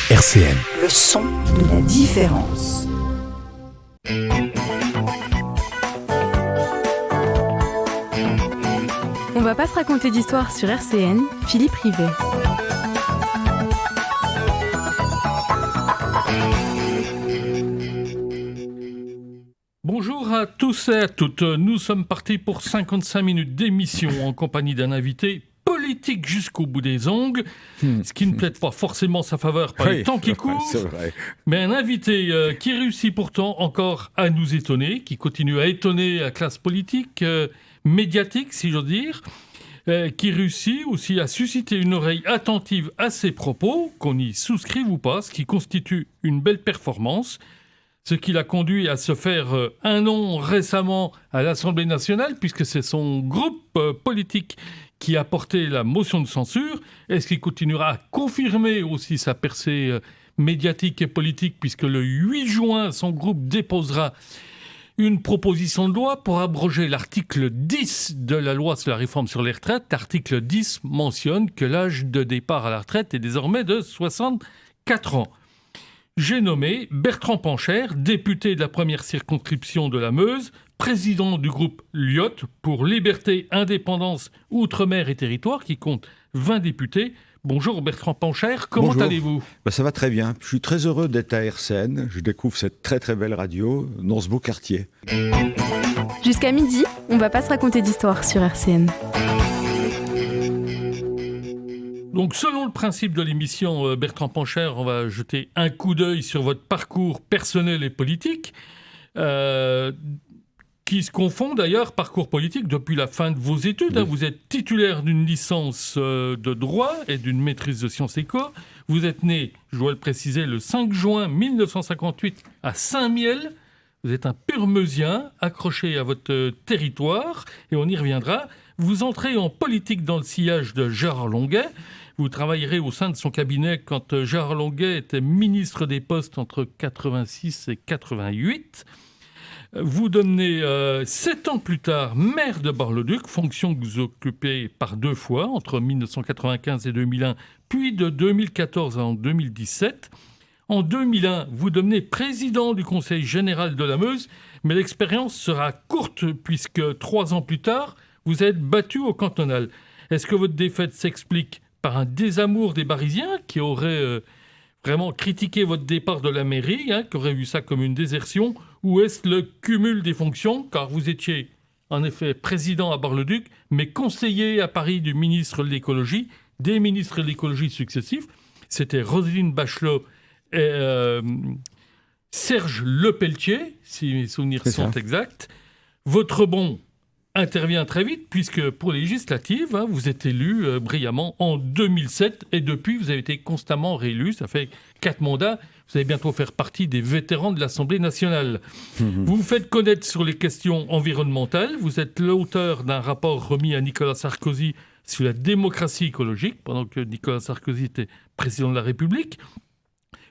RCN. Le son de la différence. On va pas se raconter d'histoire sur RCN, Philippe Rivet. Bonjour à tous et à toutes. Nous sommes partis pour 55 minutes d'émission en compagnie d'un invité politique jusqu'au bout des ongles, ce qui ne plaide pas forcément sa faveur par les temps qui courent, mais un invité qui réussit pourtant encore à nous étonner, qui continue à étonner la classe politique, médiatique si j'ose dire, qui réussit aussi à susciter une oreille attentive à ses propos, qu'on y souscrive ou pas, ce qui constitue une belle performance. Ce qui l'a conduit à se faire un nom récemment à l'Assemblée nationale, puisque c'est son groupe politique qui a porté la motion de censure. Est-ce qu'il continuera à confirmer aussi sa percée médiatique et politique, puisque le 8 juin, son groupe déposera une proposition de loi pour abroger l'article 10 de la loi sur la réforme sur les retraites. L'article 10 mentionne que l'âge de départ à la retraite est désormais de 64 ans. J'ai nommé Bertrand Pancher, député de la première circonscription de la Meuse, président du groupe LIOT pour Liberté, Indépendance, Outre-mer et Territoire, qui compte 20 députés. Bonjour Bertrand Pancher, comment allez-vous ? Ça va très bien. Je suis très heureux d'être à RCN. Je découvre cette très très belle radio dans ce beau quartier. Jusqu'à midi, on va pas se raconter d'histoire sur RCN. Donc, selon le principe de l'émission, Bertrand Pancher, on va jeter un coup d'œil sur votre parcours personnel et politique, qui se confond d'ailleurs, parcours politique, depuis la fin de vos études. Oui. Vous êtes titulaire d'une licence de droit et d'une maîtrise de sciences éco. Vous êtes né, je dois le préciser, le 5 juin 1958 à Saint-Miel. Vous êtes un pur Meusien, accroché à votre territoire, et on y reviendra. Vous entrez en politique dans le sillage de Gérard Longuet. Vous travaillerez au sein de son cabinet quand Gérard Longuet était ministre des Postes entre 86 et 88. Vous devenez 7 ans plus tard maire de Bar-le-Duc, fonction que vous occupez par 2 fois, entre 1995 et 2001, puis de 2014 en 2017. En 2001, vous devenez président du Conseil général de la Meuse, mais l'expérience sera courte puisque 3 ans plus tard, vous êtes battu au cantonal. Est-ce que votre défaite s'explique par un désamour des Barisiens qui auraient vraiment critiqué votre départ de la mairie, qui auraient vu ça comme une désertion, ou est-ce le cumul des fonctions, car vous étiez en effet président à Bar-le-Duc, mais conseiller à Paris du ministre de l'écologie, des ministres de l'écologie successifs, c'était Roselyne Bachelot et Serge Lepelletier, si mes souvenirs sont exacts. Votre bond intervient très vite, puisque pour les législatives, vous êtes élu brillamment en 2007, et depuis, vous avez été constamment réélu. Ça fait 4 mandats. Vous allez bientôt faire partie des vétérans de l'Assemblée nationale. Vous vous faites connaître sur les questions environnementales. Vous êtes l'auteur d'un rapport remis à Nicolas Sarkozy sur la démocratie écologique, pendant que Nicolas Sarkozy était président de la République.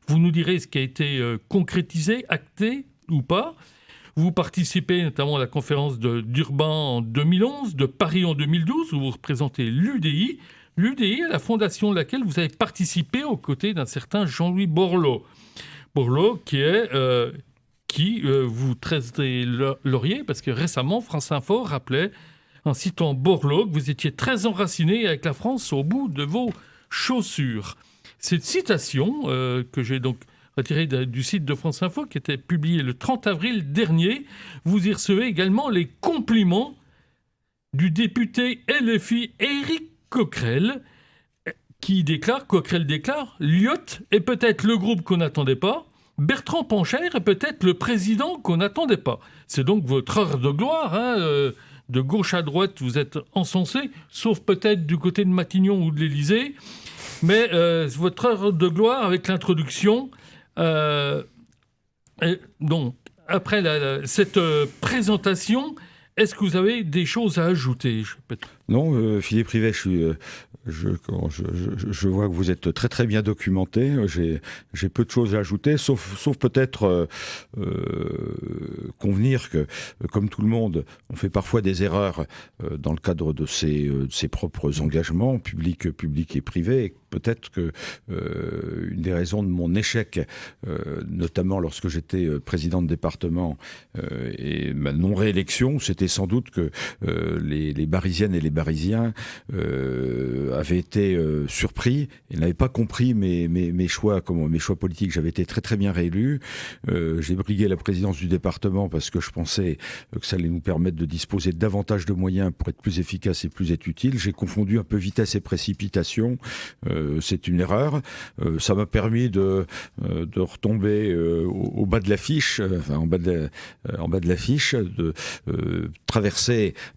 Vous nous direz ce qui a été concrétisé, acté ou pas. Vous participez notamment à la conférence d'Urban en 2011, de Paris en 2012, où vous représentez l'UDI. L'UDI est la fondation de laquelle vous avez participé aux côtés d'un certain Jean-Louis Borloo. Borloo qui vous traitez laurier, parce que récemment, France Info rappelait, en citant Borloo, que vous étiez très enraciné avec la France au bout de vos chaussures. Cette citation, que j'ai donc retirée du site de France Info, qui était publiée le 30 avril dernier, vous y recevez également les compliments du député LFI Éric Coquerel, Coquerel déclare « LIOT est peut-être le groupe qu'on n'attendait pas, Bertrand Pancher est peut-être le président qu'on n'attendait pas ». C'est donc votre heure de gloire, de gauche à droite, vous êtes encensé, sauf peut-être du côté de Matignon ou de l'Élysée. Mais votre heure de gloire avec l'introduction. Donc, après cette présentation, est-ce que vous avez des choses à ajouter ? Non, Philippe Rivet, Je vois que vous êtes très très bien documenté. J'ai peu de choses à ajouter, sauf peut-être convenir que, comme tout le monde, on fait parfois des erreurs dans le cadre de ses propres engagements, publics et privés. Et peut-être que une des raisons de mon échec, notamment lorsque j'étais président de département et ma non-réélection, c'était sans doute que les Barisiennes et les Barisiens avaient été surpris et n'avaient pas compris mes choix politiques. J'avais été très très bien réélu. J'ai brigué la présidence du département parce que je pensais que ça allait nous permettre de disposer de davantage de moyens pour être plus efficace et plus être utile. J'ai confondu un peu vitesse et précipitation. C'est une erreur. Ça m'a permis de retomber au bas de l'affiche, en bas de l'affiche,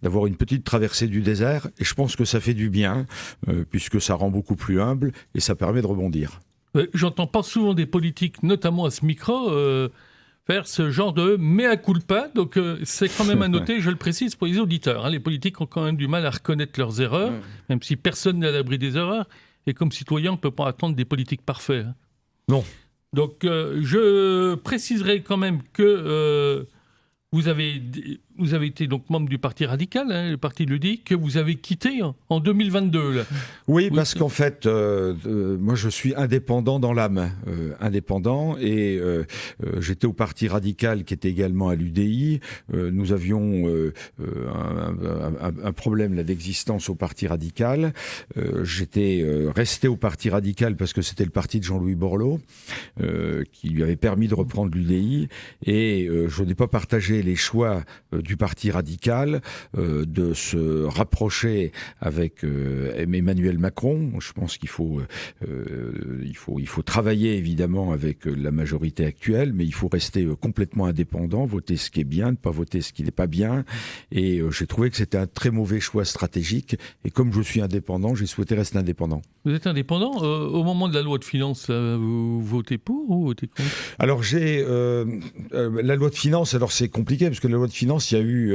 d'avoir une petite traversée du désert. Et je pense que ça fait du bien, puisque ça rend beaucoup plus humble et ça permet de rebondir. J'entends pas souvent des politiques, notamment à ce micro, faire ce genre de mea culpa. Donc c'est quand même à noter, je le précise pour les auditeurs. Les politiques ont quand même du mal à reconnaître leurs erreurs, même si personne n'est à l'abri des erreurs. Et comme citoyen, on ne peut pas attendre des politiques parfaits. Non. Donc je préciserai quand même que vous avez été donc membre du Parti radical, le parti l'UDI, que vous avez quitté en 2022. Là. Oui, parce qu'en fait, moi je suis indépendant dans l'âme, indépendant, et j'étais au Parti radical qui était également à l'UDI. Nous avions un problème là d'existence au Parti radical. J'étais resté au Parti radical parce que c'était le parti de Jean-Louis Borloo qui lui avait permis de reprendre l'UDI, et je n'ai pas partagé les choix du Parti radical de se rapprocher avec Emmanuel Macron. Je pense qu'il faut travailler évidemment avec la majorité actuelle, mais il faut rester complètement indépendant, voter ce qui est bien, ne pas voter ce qui n'est pas bien. Et j'ai trouvé que c'était un très mauvais choix stratégique. Et comme je suis indépendant, j'ai souhaité rester indépendant. Vous êtes indépendant au moment de la loi de finances, là, vous votez pour ou votez contre ? Alors j'ai la loi de finances. Alors c'est compliqué parce que la loi de finances, il y a eu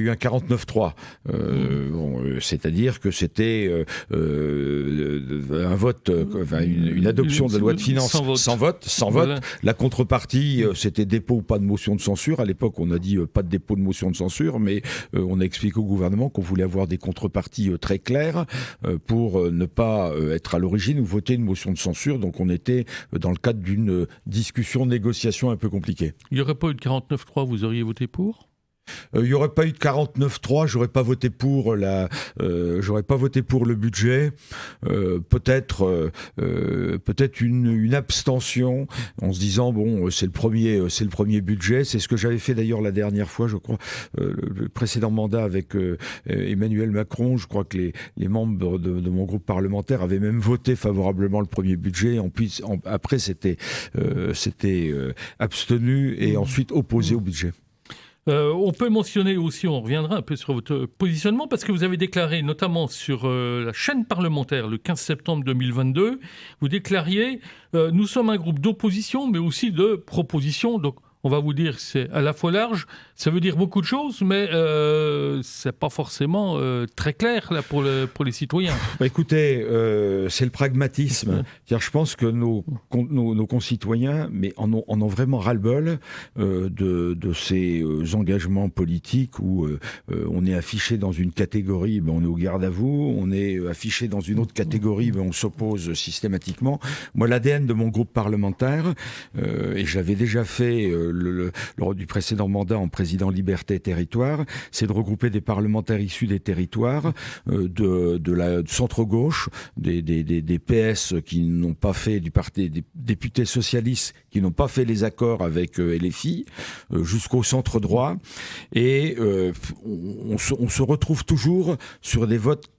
un 49-3. C'est-à-dire que c'était un vote, une adoption de la loi de finances sans vote. Voilà. La contrepartie, c'était dépôt ou pas de motion de censure. À l'époque, on a dit pas de dépôt de motion de censure, mais on a expliqué au gouvernement qu'on voulait avoir des contreparties très claires pour ne pas être à l'origine ou voter une motion de censure. Donc on était dans le cadre d'une discussion, négociation un peu compliquée. Il n'y aurait pas eu de 49-3, vous auriez voté pour ? Il n'y aurait pas eu de 49-3, j'aurais pas voté pour le budget, peut-être une abstention en se disant bon, c'est le premier budget. C'est ce que j'avais fait d'ailleurs la dernière fois, je crois, le précédent mandat avec Emmanuel Macron. Je crois que les membres de mon groupe parlementaire avaient même voté favorablement le premier budget. Après c'était abstenu et ensuite opposé au budget. On peut mentionner aussi, on reviendra un peu sur votre positionnement, parce que vous avez déclaré, notamment sur la chaîne parlementaire, le 15 septembre 2022, vous déclariez « Nous sommes un groupe d'opposition, mais aussi de proposition ». Donc, on va vous dire que c'est à la fois large, ça veut dire beaucoup de choses, mais c'est pas forcément très clair là, pour les citoyens. Écoutez, c'est le pragmatisme. C'est-à-dire, je pense que nos concitoyens en ont vraiment ras-le-bol de ces engagements politiques où on est affiché dans une catégorie, on est au garde à vous, on est affiché dans une autre catégorie, on s'oppose systématiquement. Moi, l'ADN de mon groupe parlementaire, et j'avais déjà fait lors du précédent mandat en président Liberté et Territoire, c'est de regrouper des parlementaires issus des territoires, de la centre-gauche, des PS qui n'ont pas fait, du parti des députés socialistes qui n'ont pas fait les accords avec LFI, jusqu'au centre-droit. Et on se retrouve toujours sur des votes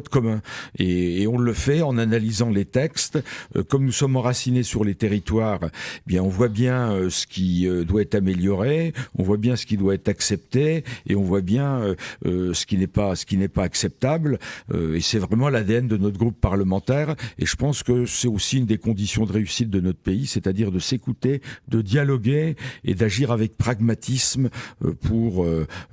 communs. Et on le fait en analysant les textes. Comme nous sommes enracinés sur les territoires, bien on voit bien ce qui doit être amélioré, on voit bien ce qui doit être accepté, et on voit bien ce qui n'est pas acceptable. Et c'est vraiment l'ADN de notre groupe parlementaire. Et je pense que c'est aussi une des conditions de réussite de notre pays, c'est-à-dire de s'écouter, de dialoguer et d'agir avec pragmatisme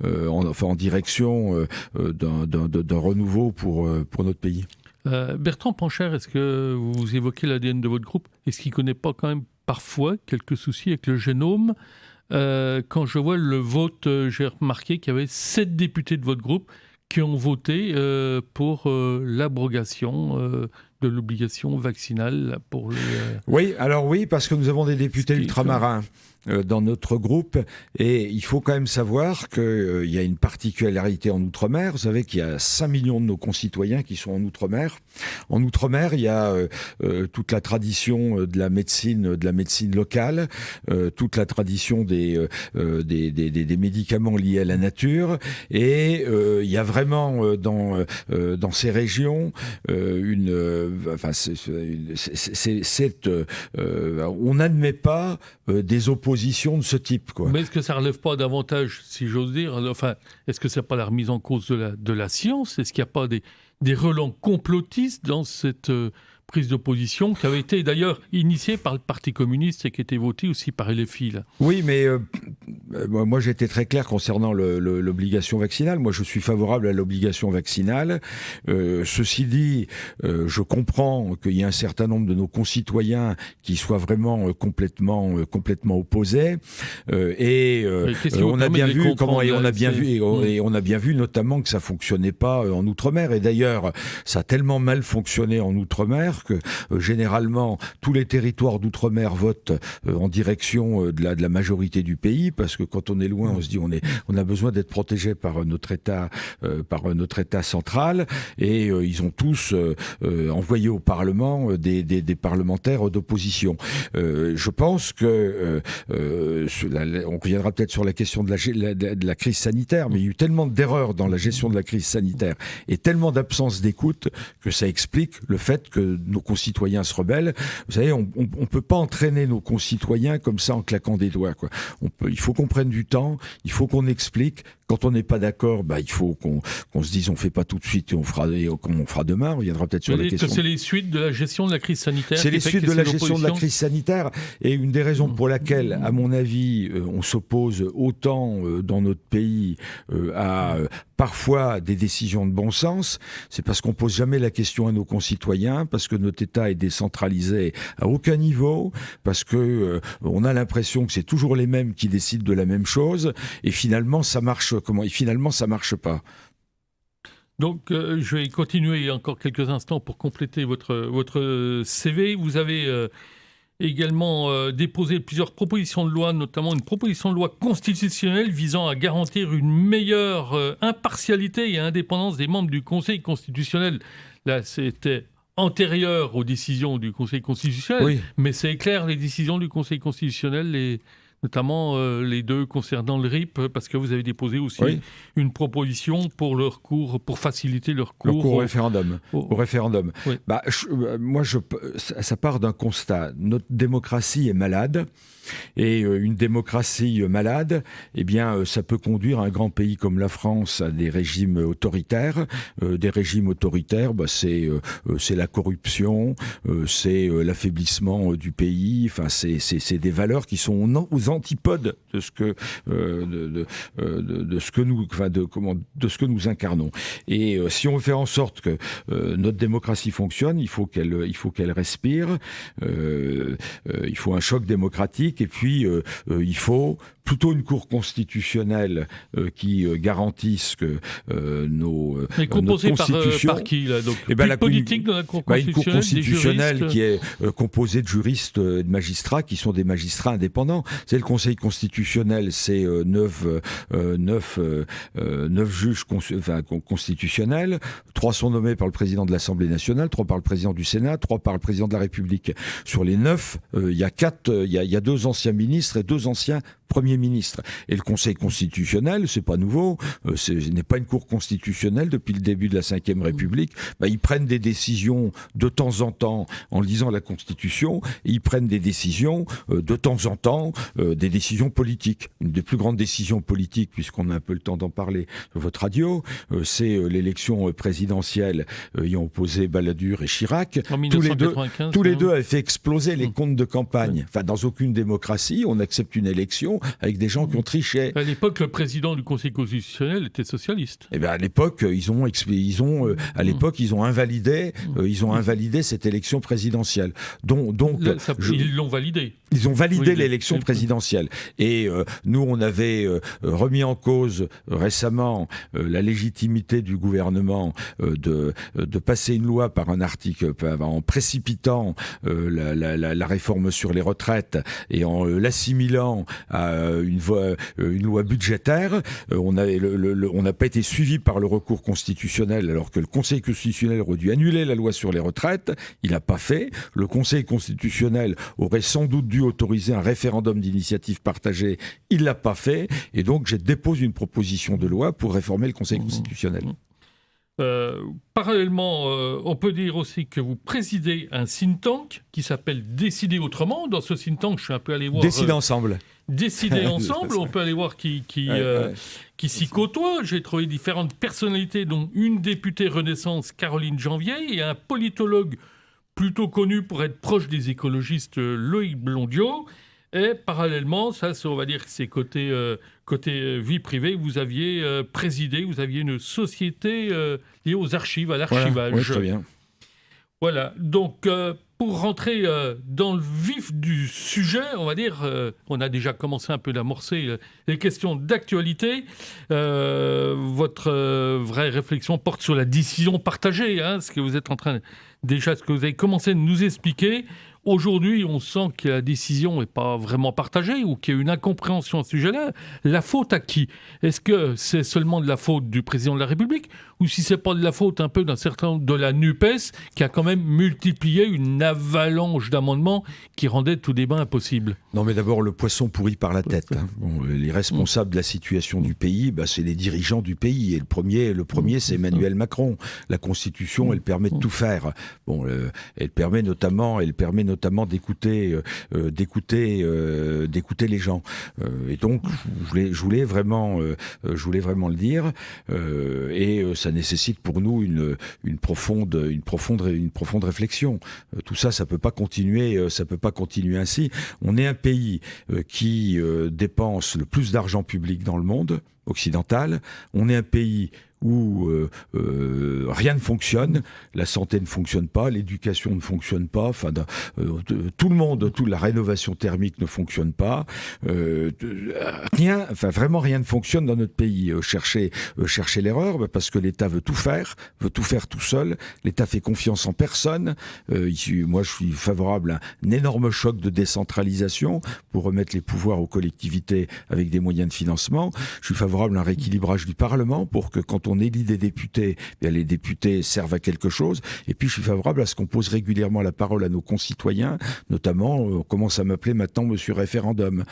en direction d'un renouveau pour notre pays. Bertrand Pancher, est-ce que vous évoquez l'ADN de votre groupe? Est-ce qu'il ne connaît pas quand même parfois quelques soucis avec le génome? Quand je vois le vote, j'ai remarqué qu'il y avait 7 députés de votre groupe qui ont voté pour l'abrogation de l'obligation vaccinale pour les... Oui, alors oui, parce que nous avons des députés ultramarins dans notre groupe, et il faut quand même savoir qu'il y a une particularité en Outre-mer. Vous savez qu'il y a 5 millions de nos concitoyens qui sont en Outre-mer. En Outre-mer, il y a toute la tradition de la médecine locale, toute la tradition des médicaments liés à la nature, et il y a vraiment dans ces régions on n'admet pas des oppositions de ce type, quoi. Mais est-ce que ça ne relève pas davantage, si j'ose dire, enfin, est-ce que ce n'est pas la remise en cause de la science? Est-ce qu'il n'y a pas des relents complotistes dans cette prise de position qui avait été d'ailleurs initiée par le Parti communiste et qui était votée aussi par LFI, là? Oui, mais moi j'ai été très clair concernant l'obligation vaccinale. Moi je suis favorable à l'obligation vaccinale. Ceci dit, je comprends qu'il y a un certain nombre de nos concitoyens qui soient vraiment complètement opposés. On a bien vu comment, et on a bien vu notamment que ça fonctionnait pas en Outre-mer. Et d'ailleurs, ça a tellement mal fonctionné en Outre-mer que généralement tous les territoires d'outre-mer votent en direction de la majorité du pays, parce que quand on est loin, on se dit on a besoin d'être protégé par notre État central, et ils ont tous envoyé au Parlement des parlementaires d'opposition. Je pense que on reviendra peut-être sur la question de la crise sanitaire, mais il y a eu tellement d'erreurs dans la gestion de la crise sanitaire et tellement d'absence d'écoute que ça explique le fait que nos concitoyens se rebellent. Vous savez, on peut pas entraîner nos concitoyens comme ça en claquant des doigts, quoi. Il faut qu'on prenne du temps, il faut qu'on explique. Quand on n'est pas d'accord, il faut qu'on se dise on fait pas tout de suite et on fera demain. On reviendra peut-être sur la question. C'est les suites de la gestion de la crise sanitaire. C'est les suites de la gestion de la crise sanitaire, et une des raisons pour laquelle, à mon avis, on s'oppose autant dans notre pays à parfois des décisions de bon sens, c'est parce qu'on pose jamais la question à nos concitoyens, parce que notre État est décentralisé à aucun niveau, parce que on a l'impression que c'est toujours les mêmes qui décident de la même chose, et finalement ça marche ça marche pas. Donc, je vais continuer encore quelques instants pour compléter votre CV. Vous avez également déposé plusieurs propositions de loi, notamment une proposition de loi constitutionnelle visant à garantir une meilleure impartialité et indépendance des membres du Conseil constitutionnel. Là, c'était antérieur aux décisions du Conseil constitutionnel, oui. Mais c'est clair, les décisions du Conseil constitutionnel, notamment les deux concernant le RIP, parce que vous avez déposé aussi une proposition pour le recours, pour faciliter le recours au référendum. Au référendum. Oui. Ça part d'un constat. Notre démocratie est malade. Et une démocratie malade, ça peut conduire un grand pays comme la France à des régimes autoritaires. Des régimes autoritaires, c'est la corruption, c'est l'affaiblissement du pays. Enfin, c'est des valeurs qui sont aux antipodes de ce que nous incarnons. Et si on veut faire en sorte que notre démocratie fonctionne, il faut qu'elle respire. Il faut un choc démocratique. Et puis, il faut plutôt une cour constitutionnelle qui garantisse que mais composée notre constitution... par qui, là, donc, la politique de la cour constitutionnelle, une cour constitutionnelle qui est composée de juristes et de magistrats qui sont des magistrats indépendants. C'est le Conseil constitutionnel, c'est 9 juges constitutionnels. 3 sont nommés par le président de l'Assemblée nationale, 3 par le président du Sénat, 3 par le président de la République. Sur les 9, il y a 2 anciens ministres et 2 anciens Premier ministre. Et le Conseil constitutionnel, c'est pas nouveau, ce n'est pas une cour constitutionnelle depuis le début de la Ve République. Ils prennent des décisions de temps en temps en lisant la Constitution, et ils prennent des décisions de temps en temps des décisions politiques. Une des plus grandes décisions politiques, puisqu'on a un peu le temps d'en parler sur votre radio, c'est l'élection présidentielle ayant opposé Balladur et Chirac. En 1995, tous les deux avaient fait exploser les comptes de campagne. Enfin, dans aucune démocratie, on accepte une élection avec des gens qui ont triché. À l'époque, le président du Conseil constitutionnel était socialiste. Eh bien, à l'époque, ils ont invalidé cette élection présidentielle. Ils l'ont validé. Ils ont validé l'élection présidentielle. Et nous, on avait remis en cause récemment la légitimité du gouvernement de passer une loi par un article en précipitant la réforme sur les retraites et en l'assimilant à une loi budgétaire. On n'a pas été suivi par le recours constitutionnel alors que le Conseil constitutionnel aurait dû annuler la loi sur les retraites. Il n'a pas fait. Le Conseil constitutionnel aurait sans doute dû autoriser un référendum d'initiative partagée. Il l'a pas fait. Et donc, je dépose une proposition de loi pour réformer le Conseil constitutionnel. Parallèlement, on peut dire aussi que vous présidez un think tank qui s'appelle Décider autrement. Dans ce think tank, je suis un peu allé voir... Décider ensemble. Décider ensemble, on peut aller voir qui s'y côtoie. J'ai trouvé différentes personnalités, dont une députée Renaissance, Caroline Janvier, et un politologue plutôt connu pour être proche des écologistes, Loïc Blondiot. Et parallèlement, on va dire que c'est côté vie privée, vous aviez présidé, vous aviez une société liée aux archives, à l'archivage. Voilà, très bien. Voilà, donc pour rentrer dans le vif du sujet, on va dire, on a déjà commencé un peu d'amorcer les questions d'actualité. Votre vraie réflexion porte sur la décision partagée, ce que vous êtes en train, déjà ce que vous avez commencé de nous expliquer. Aujourd'hui, on sent que la décision n'est pas vraiment partagée ou qu'il y a une incompréhension à ce sujet-là. La faute à qui ? Est-ce que c'est seulement de la faute du président de la République ou si c'est pas de la faute un peu d'un certain de la NUPES qui a quand même multiplié une avalanche d'amendements qui rendait tout débat impossible ? Non, mais d'abord, le poisson pourri par la tête. Bon, les responsables de la situation du pays, c'est les dirigeants du pays. Et le premier, c'est Emmanuel Macron. La Constitution, elle permet de tout faire. Bon, elle permet notamment d'écouter les gens. Et donc, je voulais vraiment le dire. Et ça nécessite pour nous une profonde réflexion. Tout ça, ça peut pas continuer ainsi. On est un pays qui dépense le plus d'argent public dans le monde occidental. On est un pays où rien ne fonctionne, la santé ne fonctionne pas, l'éducation ne fonctionne pas, tout le monde, toute la rénovation thermique ne fonctionne pas, vraiment rien ne fonctionne dans notre pays. Chercher l'erreur, parce que l'État veut tout faire tout seul, l'État fait confiance en personne. Moi, je suis favorable à un énorme choc de décentralisation pour remettre les pouvoirs aux collectivités avec des moyens de financement. Je suis favorable à un rééquilibrage du Parlement pour que quand on élit des députés, les députés servent à quelque chose. Et puis, je suis favorable à ce qu'on pose régulièrement la parole à nos concitoyens, notamment, on commence à m'appeler maintenant Monsieur Référendum.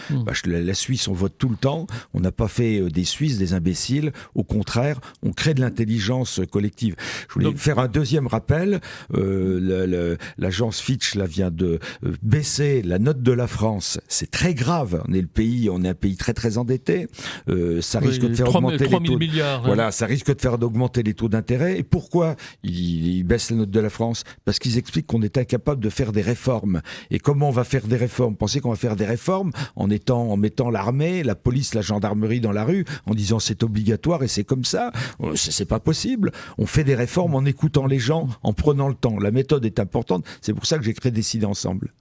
La Suisse, on vote tout le temps. On n'a pas fait des Suisses des imbéciles. Au contraire, on crée de l'intelligence collective. Je voulais faire un deuxième rappel. L'agence Fitch vient de baisser la note de la France. C'est très grave. On est un pays très très endetté. Ça risque de faire augmenter les taux. Milliards, voilà, ça risque de faire augmenter les taux d'intérêt. Et pourquoi ils baissent la note de la France ? Parce qu'ils expliquent qu'on est incapable de faire des réformes. Et comment on va faire des réformes ? Pensez qu'on va faire des réformes en mettant l'armée, la police, la gendarmerie dans la rue, en disant c'est obligatoire et c'est comme ça ? C'est pas possible. On fait des réformes en écoutant les gens, en prenant le temps. La méthode est importante. C'est pour ça que j'ai créé Décider ensemble.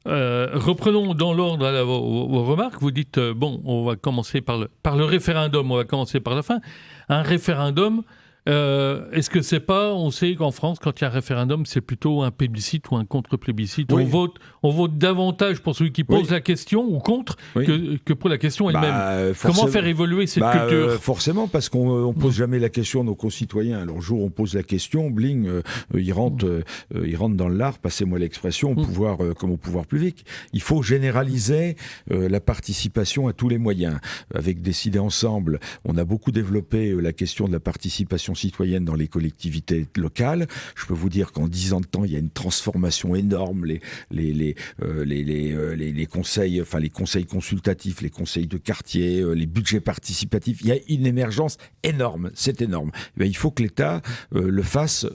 Reprenons dans l'ordre vos remarques. Vous dites, on va commencer par le référendum, on va commencer par la fin. Un référendum, est-ce que c'est pas, on sait qu'en France, quand il y a un référendum, c'est plutôt un plébiscite ou un contre-plébiscite. Oui. On vote davantage pour celui qui pose la question ou contre que pour la question elle-même. Comment faire évoluer cette culture ? Forcément, parce qu'on pose jamais la question à nos concitoyens. Alors, le jour où on pose la question, bling, ils rentrent dans l'art, passez-moi l'expression, comme au pouvoir public. Il faut généraliser la participation à tous les moyens. Avec Décider ensemble, on a beaucoup développé la question de la participation participation citoyenne dans les collectivités locales. Je peux vous dire qu'en 10 ans de temps, il y a une transformation énorme. Les conseils, enfin les conseils consultatifs, les conseils de quartier, les budgets participatifs, il y a une émergence énorme. C'est énorme. Eh bien, il faut que l'État le fasse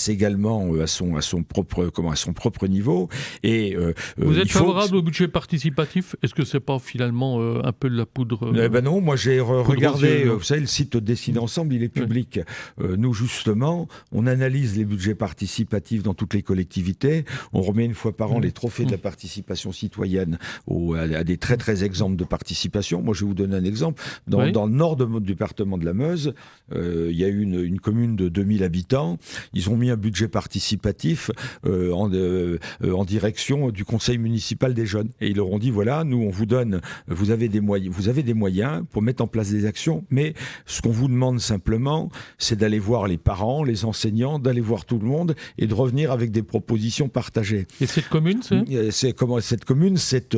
également à son propre niveau. Et vous êtes favorable au budget participatif? Est-ce que c'est pas finalement un peu de la poudre non, moi j'ai regardé, vous savez, le site Dessiner ensemble, il est public. Nous, justement, on analyse les budgets participatifs dans toutes les collectivités. On remet une fois par an les trophées de la participation citoyenne à des très très exemples de participation. Moi, je vais vous donner un exemple. Dans le nord du département de la Meuse, il y a eu une commune de 2000 habitants. Ils ont mis un budget participatif en direction du conseil municipal des jeunes. Et ils leur ont dit, voilà, nous on vous donne, vous avez des moyens pour mettre en place des actions, mais ce qu'on vous demande simplement, c'est d'aller voir les parents, les enseignants, d'aller voir tout le monde et de revenir avec des propositions partagées. Et cette commune, cette commune, c'est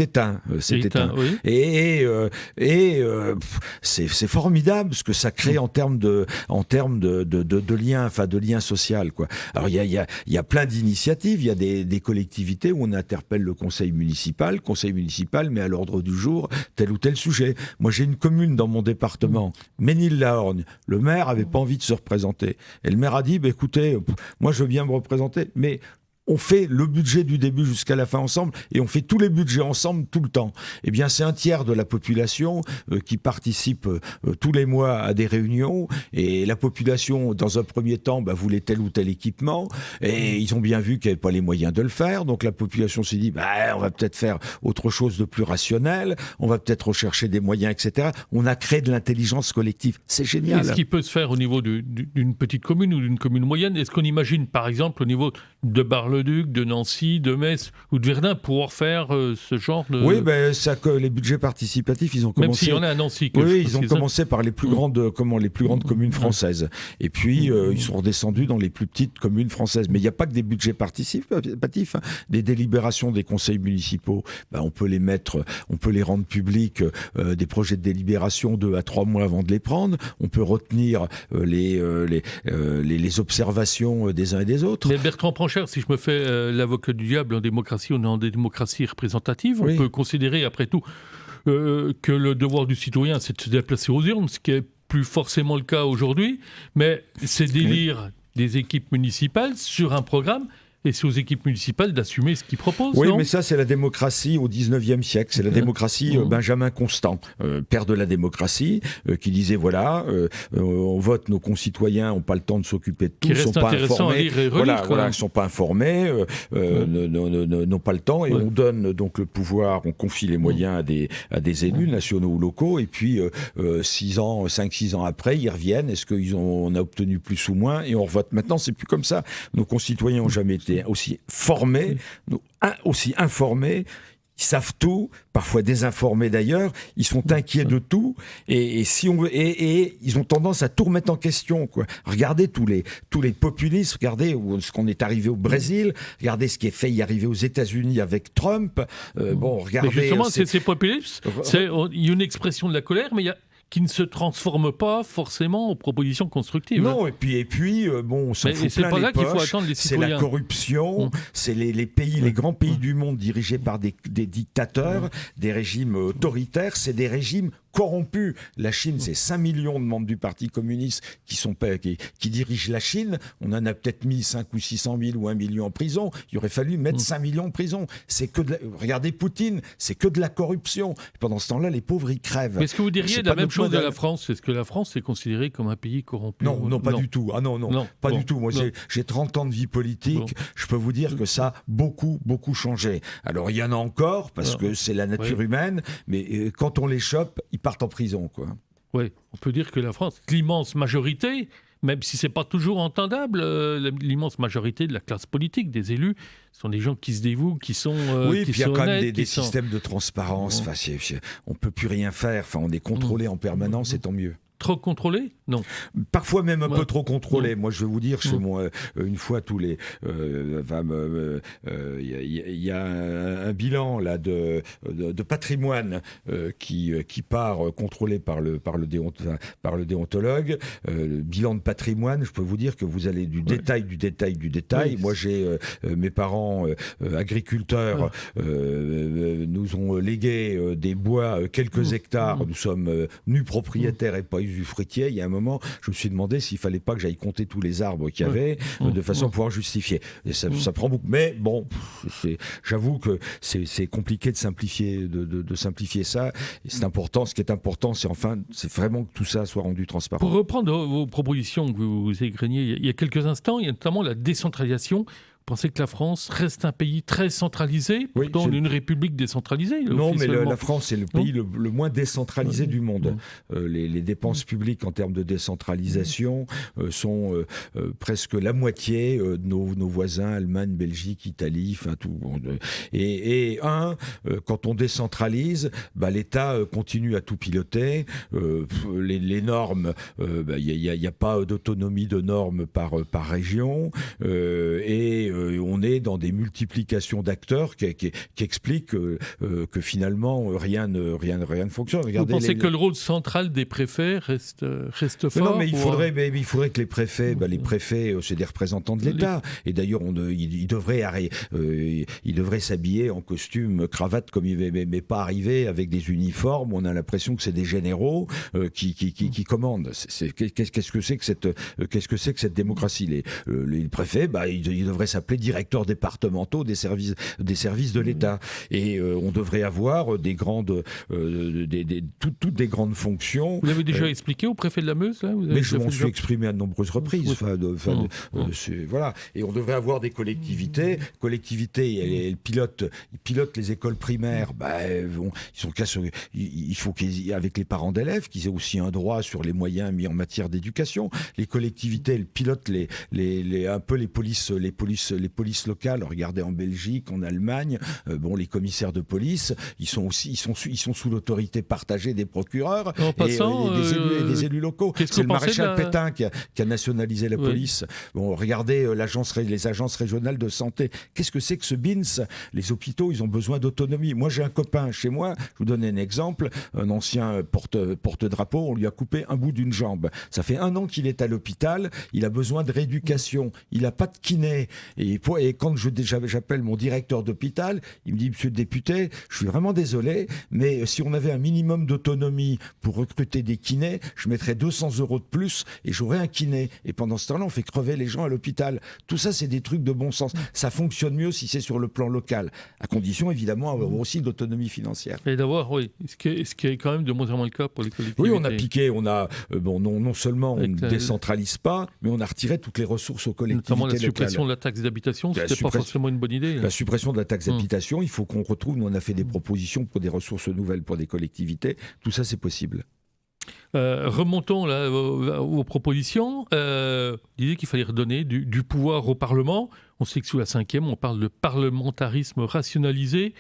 éteint. C'est éteint. Oui. Et c'est formidable ce que ça crée en termes de liens, enfin de liens social, quoi. Alors il y a plein d'initiatives. Il y a des collectivités où on interpelle le conseil municipal met à l'ordre du jour tel ou tel sujet. Moi, j'ai une commune dans mon département, Ménil-la-Horgne. Le maire avait pas envie de se représenter. Et le maire a dit, écoutez, moi, je veux bien me représenter, mais on fait le budget du début jusqu'à la fin ensemble et on fait tous les budgets ensemble tout le temps. Eh bien, c'est un tiers de la population qui participe tous les mois à des réunions et la population, dans un premier temps, voulait tel ou tel équipement et ils ont bien vu qu'il n'y avait pas les moyens de le faire. Donc, la population s'est dit, on va peut-être faire autre chose de plus rationnel, on va peut-être rechercher des moyens, etc. On a créé de l'intelligence collective. C'est génial. Est-ce qu'il peut se faire au niveau d'une petite commune ou d'une commune moyenne? Est-ce qu'on imagine, par exemple, au niveau de Bar-le-Duc, de Nancy, de Metz ou de Verdun pouvoir faire ce genre de... Oui, les budgets participatifs, ils ont commencé... Même s'il y en a à Nancy. Oui, ils ont commencé par les plus grandes communes françaises. Et puis, ils sont redescendus dans les plus petites communes françaises. Mais il n'y a pas que des budgets participatifs. Des délibérations des conseils municipaux, on peut les rendre publics, des projets de délibération 2 à 3 mois avant de les prendre. On peut retenir les observations des uns et des autres. Mais Bertrand Pancher, si je me fais l'avocat du diable, en démocratie, on est en démocratie représentative. On peut considérer, après tout, que le devoir du citoyen, c'est de se déplacer aux urnes, ce qui n'est plus forcément le cas aujourd'hui. Mais c'est d'élire des équipes municipales sur un programme. Et c'est aux équipes municipales d'assumer ce qu'ils proposent. Oui, non, mais ça, c'est la démocratie au 19e siècle. C'est la démocratie Benjamin Constant, père de la démocratie, qui disait, voilà, on vote, nos concitoyens n'ont pas le temps de s'occuper de tout, ne sont pas informés. Ils sont pas informés, n'ont pas le temps, et on donne donc le pouvoir, on confie les moyens à des élus nationaux ou locaux, et puis 5-6 ans après, ils reviennent, est-ce qu'on a obtenu plus ou moins, et on revote. Maintenant, c'est plus comme ça. Nos concitoyens n'ont jamais été aussi formés, aussi informés. Ils savent tout, parfois désinformés d'ailleurs. Ils sont inquiets de tout, et ils ont tendance à tout remettre en question, quoi. Regardez tous les populistes. Regardez ce qu'on est arrivé au Brésil. Regardez ce qui est fait y arriver aux États-Unis avec Trump. Regardez. Mais justement, ces populistes, il y a une expression de la colère, mais qui ne se transforme pas forcément en propositions constructives. Non, et puis on s'en fout plein les poches. C'est la corruption, c'est les grands pays du monde dirigés par des dictateurs, des régimes autoritaires, c'est des régimes corrompus. La Chine, c'est 5 millions de membres du Parti communiste qui dirigent la Chine. On en a peut-être mis 5 ou 600 000 ou 1 million en prison. Il aurait fallu mettre 5 millions en prison. Regardez Poutine, c'est que de la corruption. Pendant ce temps-là, les pauvres, ils crèvent. Mais est-ce que vous diriez de la même chose de la France? Est-ce que la France est considérée comme un pays corrompu? Non, pas du tout. Ah non, pas du tout. Moi, j'ai 30 ans de vie politique. Je peux vous dire que ça a beaucoup, beaucoup changé. Alors, il y en a encore, parce que c'est la nature humaine, mais quand on les chope, ils partent en prison, quoi. Oui, on peut dire que la France, l'immense majorité, même si ce n'est pas toujours entendable, l'immense majorité de la classe politique, des élus, sont des gens qui se dévouent, qui sont oui, puis il y a quand même des systèmes de transparence. On ne peut plus rien faire. On est contrôlé en permanence, et tant mieux. trop contrôlé ? Non. Parfois même un peu trop contrôlé. Ouais. Moi, je vais vous dire, chez moi, une fois tous les... Il y a un bilan là, de patrimoine qui part contrôlé par le déontologue. Le bilan de patrimoine, je peux vous dire que vous allez du détail. Oui. Moi, j'ai mes parents agriculteurs nous ont légué des bois, quelques hectares. Nous sommes nus propriétaires et pas usufruitiers. Il y a un moment, je me suis demandé s'il fallait pas que j'aille compter tous les arbres qu'il y avait de façon à pouvoir justifier. Et ça prend beaucoup. Mais bon, j'avoue que c'est compliqué de simplifier ça. Et c'est important. Ce qui est important, c'est vraiment que tout ça soit rendu transparent. Pour reprendre vos propositions que vous égreniez il y a quelques instants, il y a notamment la décentralisation. Vous pensez que la France reste un pays très centralisé, pourtant une république décentralisée? Non, mais la France est le pays le moins décentralisé du monde. Les dépenses publiques en termes de décentralisation sont presque la moitié de nos voisins, Allemagne, Belgique, Italie, enfin tout. Quand on décentralise, l'État continue à tout piloter. Les normes, il n'y a pas d'autonomie de normes par région. On est dans des multiplications d'acteurs qui expliquent que finalement rien ne fonctionne. Regardez, vous pensez que le rôle central des préfets reste fort? Non, mais il faudrait que les préfets, c'est des représentants de l'État. Et d'ailleurs, ils devraient s'habiller en costume, cravate, comme mais pas arriver avec des uniformes. On a l'impression que c'est des généraux qui commandent. Qu'est-ce que c'est que cette démocratie? Les préfets, ils devraient s'appeler directeurs départementaux des services de l'État. Et on devrait avoir toutes des grandes fonctions. Vous l'avez déjà expliqué au préfet de la Meuse, là? Mais je m'en suis exprimé à de nombreuses reprises. Voilà. Et on devrait avoir des collectivités. Elles pilotent les écoles primaires. Il faut qu'avec les parents d'élèves, qu'ils aient aussi un droit sur les moyens mis en matière d'éducation. Les collectivités, elles pilotent un peu les polices locales. Regardez en Belgique, en Allemagne, les commissaires de police, ils sont sous l'autorité partagée des procureurs et des élus locaux. C'est le maréchal Pétain qui a nationalisé la police. Regardez les agences régionales de santé. Qu'est-ce que c'est que ce BINS? Les hôpitaux, ils ont besoin d'autonomie. Moi, j'ai un copain chez moi, je vous donne un exemple, un ancien porte-drapeau, on lui a coupé un bout d'une jambe. Ça fait 1 an qu'il est à l'hôpital, il a besoin de rééducation, il n'a pas de kiné. Et quand j'appelle mon directeur d'hôpital, il me dit: Monsieur le député, je suis vraiment désolé, mais si on avait un minimum d'autonomie pour recruter des kinés, je mettrais 200 € de plus et j'aurais un kiné. Et pendant ce temps-là, on fait crever les gens à l'hôpital. Tout ça, c'est des trucs de bon sens. Ça fonctionne mieux si c'est sur le plan local, à condition évidemment d'avoir aussi de l'autonomie financière. Et d'avoir, ce qui est quand même de moins en moins le cas pour les collectivités. Oui, on a piqué, non seulement on ne décentralise pas, mais on a retiré toutes les ressources aux collectivités locales. Notamment la suppression de la taxe d'habitation, c'était pas forcément une bonne idée. La suppression de la taxe d'habitation, il faut qu'on retrouve, nous on a fait des propositions pour des ressources nouvelles pour des collectivités, tout ça c'est possible. Remontons là aux propositions. Vous disiez qu'il fallait redonner du pouvoir au Parlement. On sait que sous la 5e, on parle de parlementarisme rationalisé.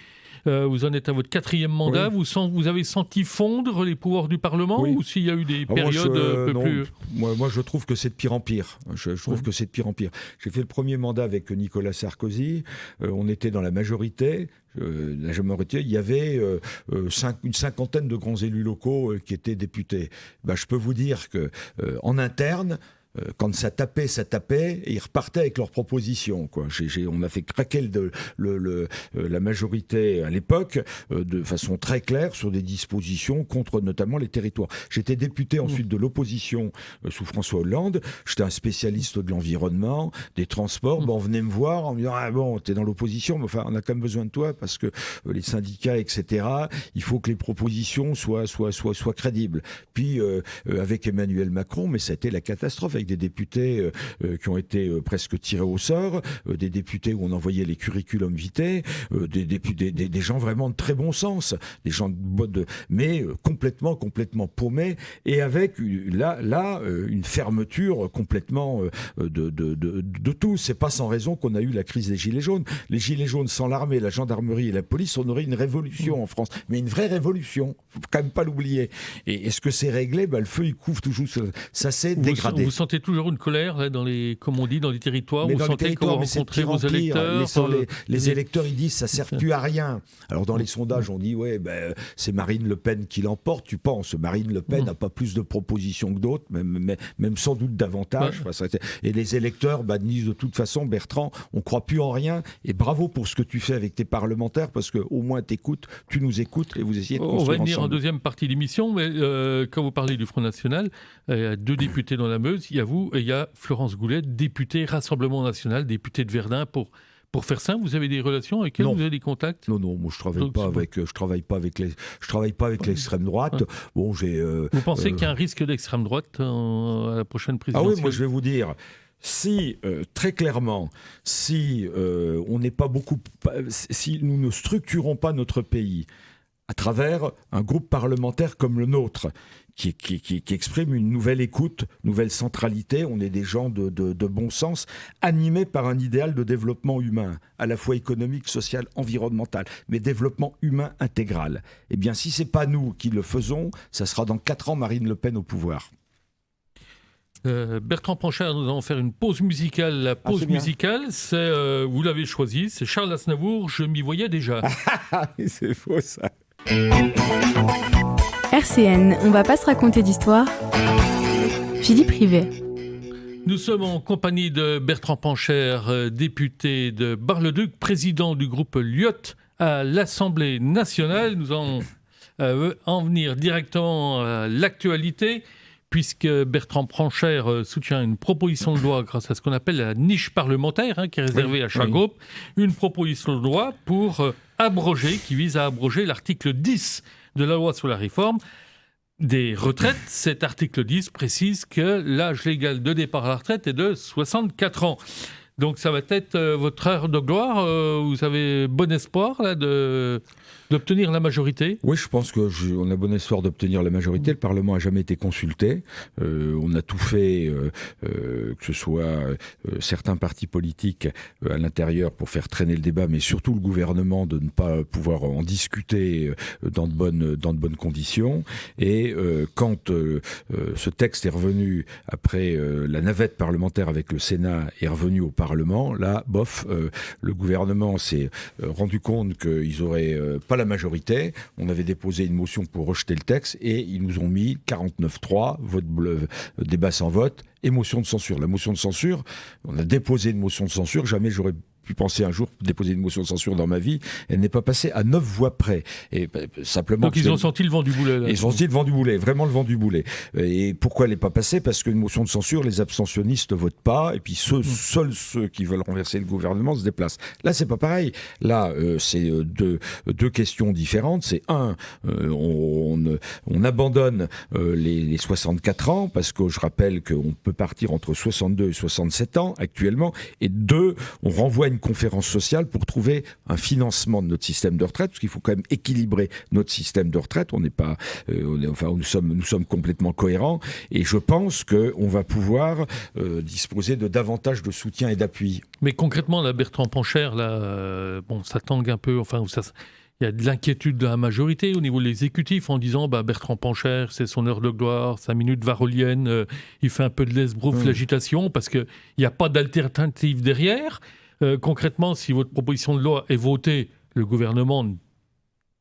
Vous en êtes à votre 4e mandat. Oui. Vous avez senti fondre les pouvoirs du Parlement, ou s'il y a eu des périodes plus... Moi, je trouve que c'est de pire en pire. Je trouve que c'est de pire en pire. J'ai fait le premier mandat avec Nicolas Sarkozy. On était dans la majorité. Il y avait une 50aine de grands élus locaux qui étaient députés. Je peux vous dire qu'en interne, quand ça tapait, et ils repartaient avec leurs propositions. On a fait craquer la majorité à l'époque de façon très claire sur des dispositions contre notamment les territoires. J'étais député ensuite de l'opposition sous François Hollande. J'étais un spécialiste de l'environnement, des transports. On venait me voir en me disant: t'es dans l'opposition, mais on a quand même besoin de toi parce que les syndicats, etc., il faut que les propositions soient crédibles. Puis avec Emmanuel Macron, mais ça a été la catastrophe. avec des députés qui ont été presque tirés au sort, des députés où on envoyait les curriculum vitae, des gens vraiment de très bon sens, des gens mais complètement paumés, et avec une fermeture complètement de tout. C'est pas sans raison qu'on a eu la crise des Gilets jaunes. Les Gilets jaunes, sans l'armée, la gendarmerie et la police, on aurait une révolution en France. Mais une vraie révolution, faut quand même pas l'oublier. Et est-ce que c'est réglé ? Le feu, il couvre toujours. Ça s'est dégradé. Vous sentez toujours une colère, là, comme on dit, dans les territoires. Mais vous sentez que vous rencontrez vos électeurs. Les électeurs, ils disent ça sert plus à rien. Alors dans les sondages, on dit c'est Marine Le Pen qui l'emporte. Tu penses, Marine Le Pen n'a pas plus de propositions que d'autres, même sans doute davantage. Ouais. Et les électeurs disent de toute façon, Bertrand, on croit plus en rien. Et bravo pour ce que tu fais avec tes parlementaires, parce que au moins tu nous écoutes et vous essayez de construire ensemble. On va venir en deuxième partie d'émission, mais quand vous parlez du Front National, il y a 2 députés dans la Meuse. Il y a vous et il y a Florence Goulet, députée Rassemblement National, députée de Verdun pour faire ça. Vous avez des relations avec elle? Vous avez des contacts? Non, moi je travaille pas avec l'extrême droite. Bon, vous pensez qu'il y a un risque d'extrême droite à la prochaine présidentielle? Ah oui, moi je vais vous dire. Très clairement, si nous ne structurons pas notre pays à travers un groupe parlementaire comme le nôtre, qui exprime une nouvelle écoute, nouvelle centralité, on est des gens de bon sens, animés par un idéal de développement humain, à la fois économique, social, environnemental, mais développement humain intégral. Eh bien, si c'est pas nous qui le faisons, ça sera dans 4 ans Marine Le Pen au pouvoir. Bertrand Pancher, nous allons faire une pause musicale. La pause musicale, c'est, vous l'avez choisi, c'est Charles Aznavour, Je m'y voyais déjà. C'est faux ça. RCN, on va pas se raconter d'histoire. Philippe Rivet. Nous sommes en compagnie de Bertrand Pancher, député de Bar-le-Duc, président du groupe Lyot à l'Assemblée nationale. Nous allons en venir directement à l'actualité, puisque Bertrand Pancher soutient une proposition de loi grâce à ce qu'on appelle la niche parlementaire, qui est réservée à chaque groupe, une proposition de loi qui vise à abroger l'article 10 de la loi sur la réforme des retraites. Cet article 10 précise que l'âge légal de départ à la retraite est de 64 ans. Donc ça va être votre heure de gloire. Vous avez bon espoir là, d'obtenir la majorité? Oui, je pense qu'on a bon espoir d'obtenir la majorité. Le Parlement n'a jamais été consulté. On a tout fait, que ce soit certains partis politiques à l'intérieur pour faire traîner le débat, mais surtout le gouvernement de ne pas pouvoir en discuter dans de bonnes conditions. Et quand ce texte est revenu après la navette parlementaire avec le Sénat est revenu au Parlement, là, le gouvernement s'est rendu compte qu'ils n'auraient pas la majorité. On avait déposé une motion pour rejeter le texte et ils nous ont mis 49-3, débat sans vote et motion de censure. La motion de censure, on a déposé une motion de censure, jamais j'aurais pu penser un jour déposer une motion de censure dans ma vie, elle n'est pas passée à 9 voix près. Et simplement. Donc ils ont senti le vent du boulet. Ils ont senti le vent du boulet, vraiment le vent du boulet. Et pourquoi elle n'est pas passée? Parce qu'une motion de censure, les abstentionnistes ne votent pas, et puis seuls ceux qui veulent renverser le gouvernement se déplacent. Là, c'est pas pareil. Là, c'est deux questions différentes. C'est on abandonne les 64 ans, parce que je rappelle qu'on peut partir entre 62 et 67 ans actuellement, et 2, on renvoie une conférence sociale pour trouver un financement de notre système de retraite, parce qu'il faut quand même équilibrer notre système de retraite. On n'est pas, nous sommes complètement cohérents, et je pense qu'on va pouvoir disposer de davantage de soutien et d'appui. Mais concrètement, là, Bertrand Pancher, là, ça tangue un peu. Il y a de l'inquiétude de la majorité au niveau de l'exécutif en disant Bertrand Pancher, c'est son heure de gloire, sa minute varolienne, il fait un peu de l'esbrouf, l'agitation, parce qu'il n'y a pas d'alternative derrière. Concrètement, si votre proposition de loi est votée, le gouvernement ne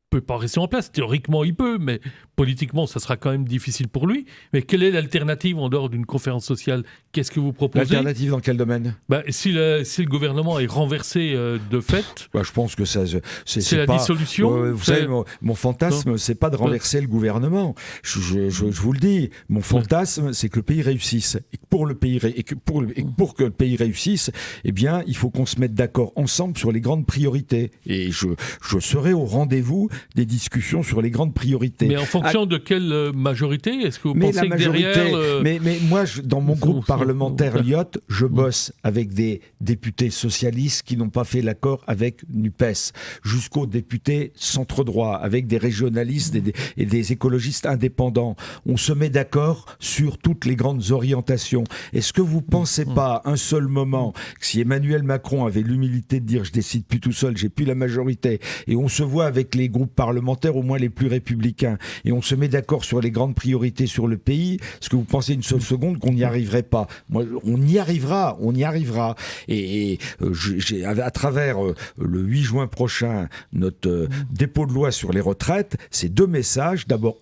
peut pas rester en place. Théoriquement, il peut, mais politiquement, ça sera quand même difficile pour lui. Mais quelle est l'alternative en dehors d'une conférence sociale? Qu'est-ce que vous proposez? L'alternative dans quel domaine? Si le gouvernement est renversé de fait, je pense que ça, c'est la dissolution. Vous savez, mon fantasme, c'est pas de renverser le gouvernement. Je vous le dis, mon fantasme, c'est que le pays réussisse. Et pour que le pays réussisse, eh bien, il faut qu'on se mette d'accord ensemble sur les grandes priorités. Et je serai au rendez-vous des discussions sur les grandes priorités. Mais en fonction de quelle majorité? Est-ce que vous Mais pensez la majorité, que derrière... mais moi, dans mon groupe parlementaire Lyot, je bosse avec des députés socialistes qui n'ont pas fait l'accord avec NUPES, jusqu'aux députés centre-droit, avec des régionalistes et des écologistes indépendants. On se met d'accord sur toutes les grandes orientations. Est-ce que vous pensez pas un seul moment que si Emmanuel Macron avait l'humilité de dire je décide plus tout seul, j'ai plus la majorité, et on se voit avec les groupes parlementaires au moins les plus républicains, et on se met d'accord sur les grandes priorités sur le pays, est-ce que vous pensez une seule seconde qu'on n'y arriverait pas? Moi, on y arrivera. À travers le 8 juin prochain, notre dépôt de loi sur les retraites, c'est 2 messages. D'abord,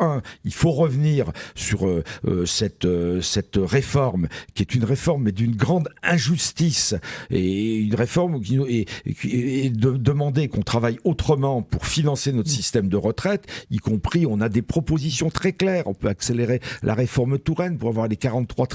il faut revenir sur cette réforme, qui est une réforme mais d'une grande injustice, et une réforme et demander qu'on travaille autrement pour financer notre système de retraite, y compris, on a des propositions très claires. On peut accélérer la réforme Touraine pour avoir les 43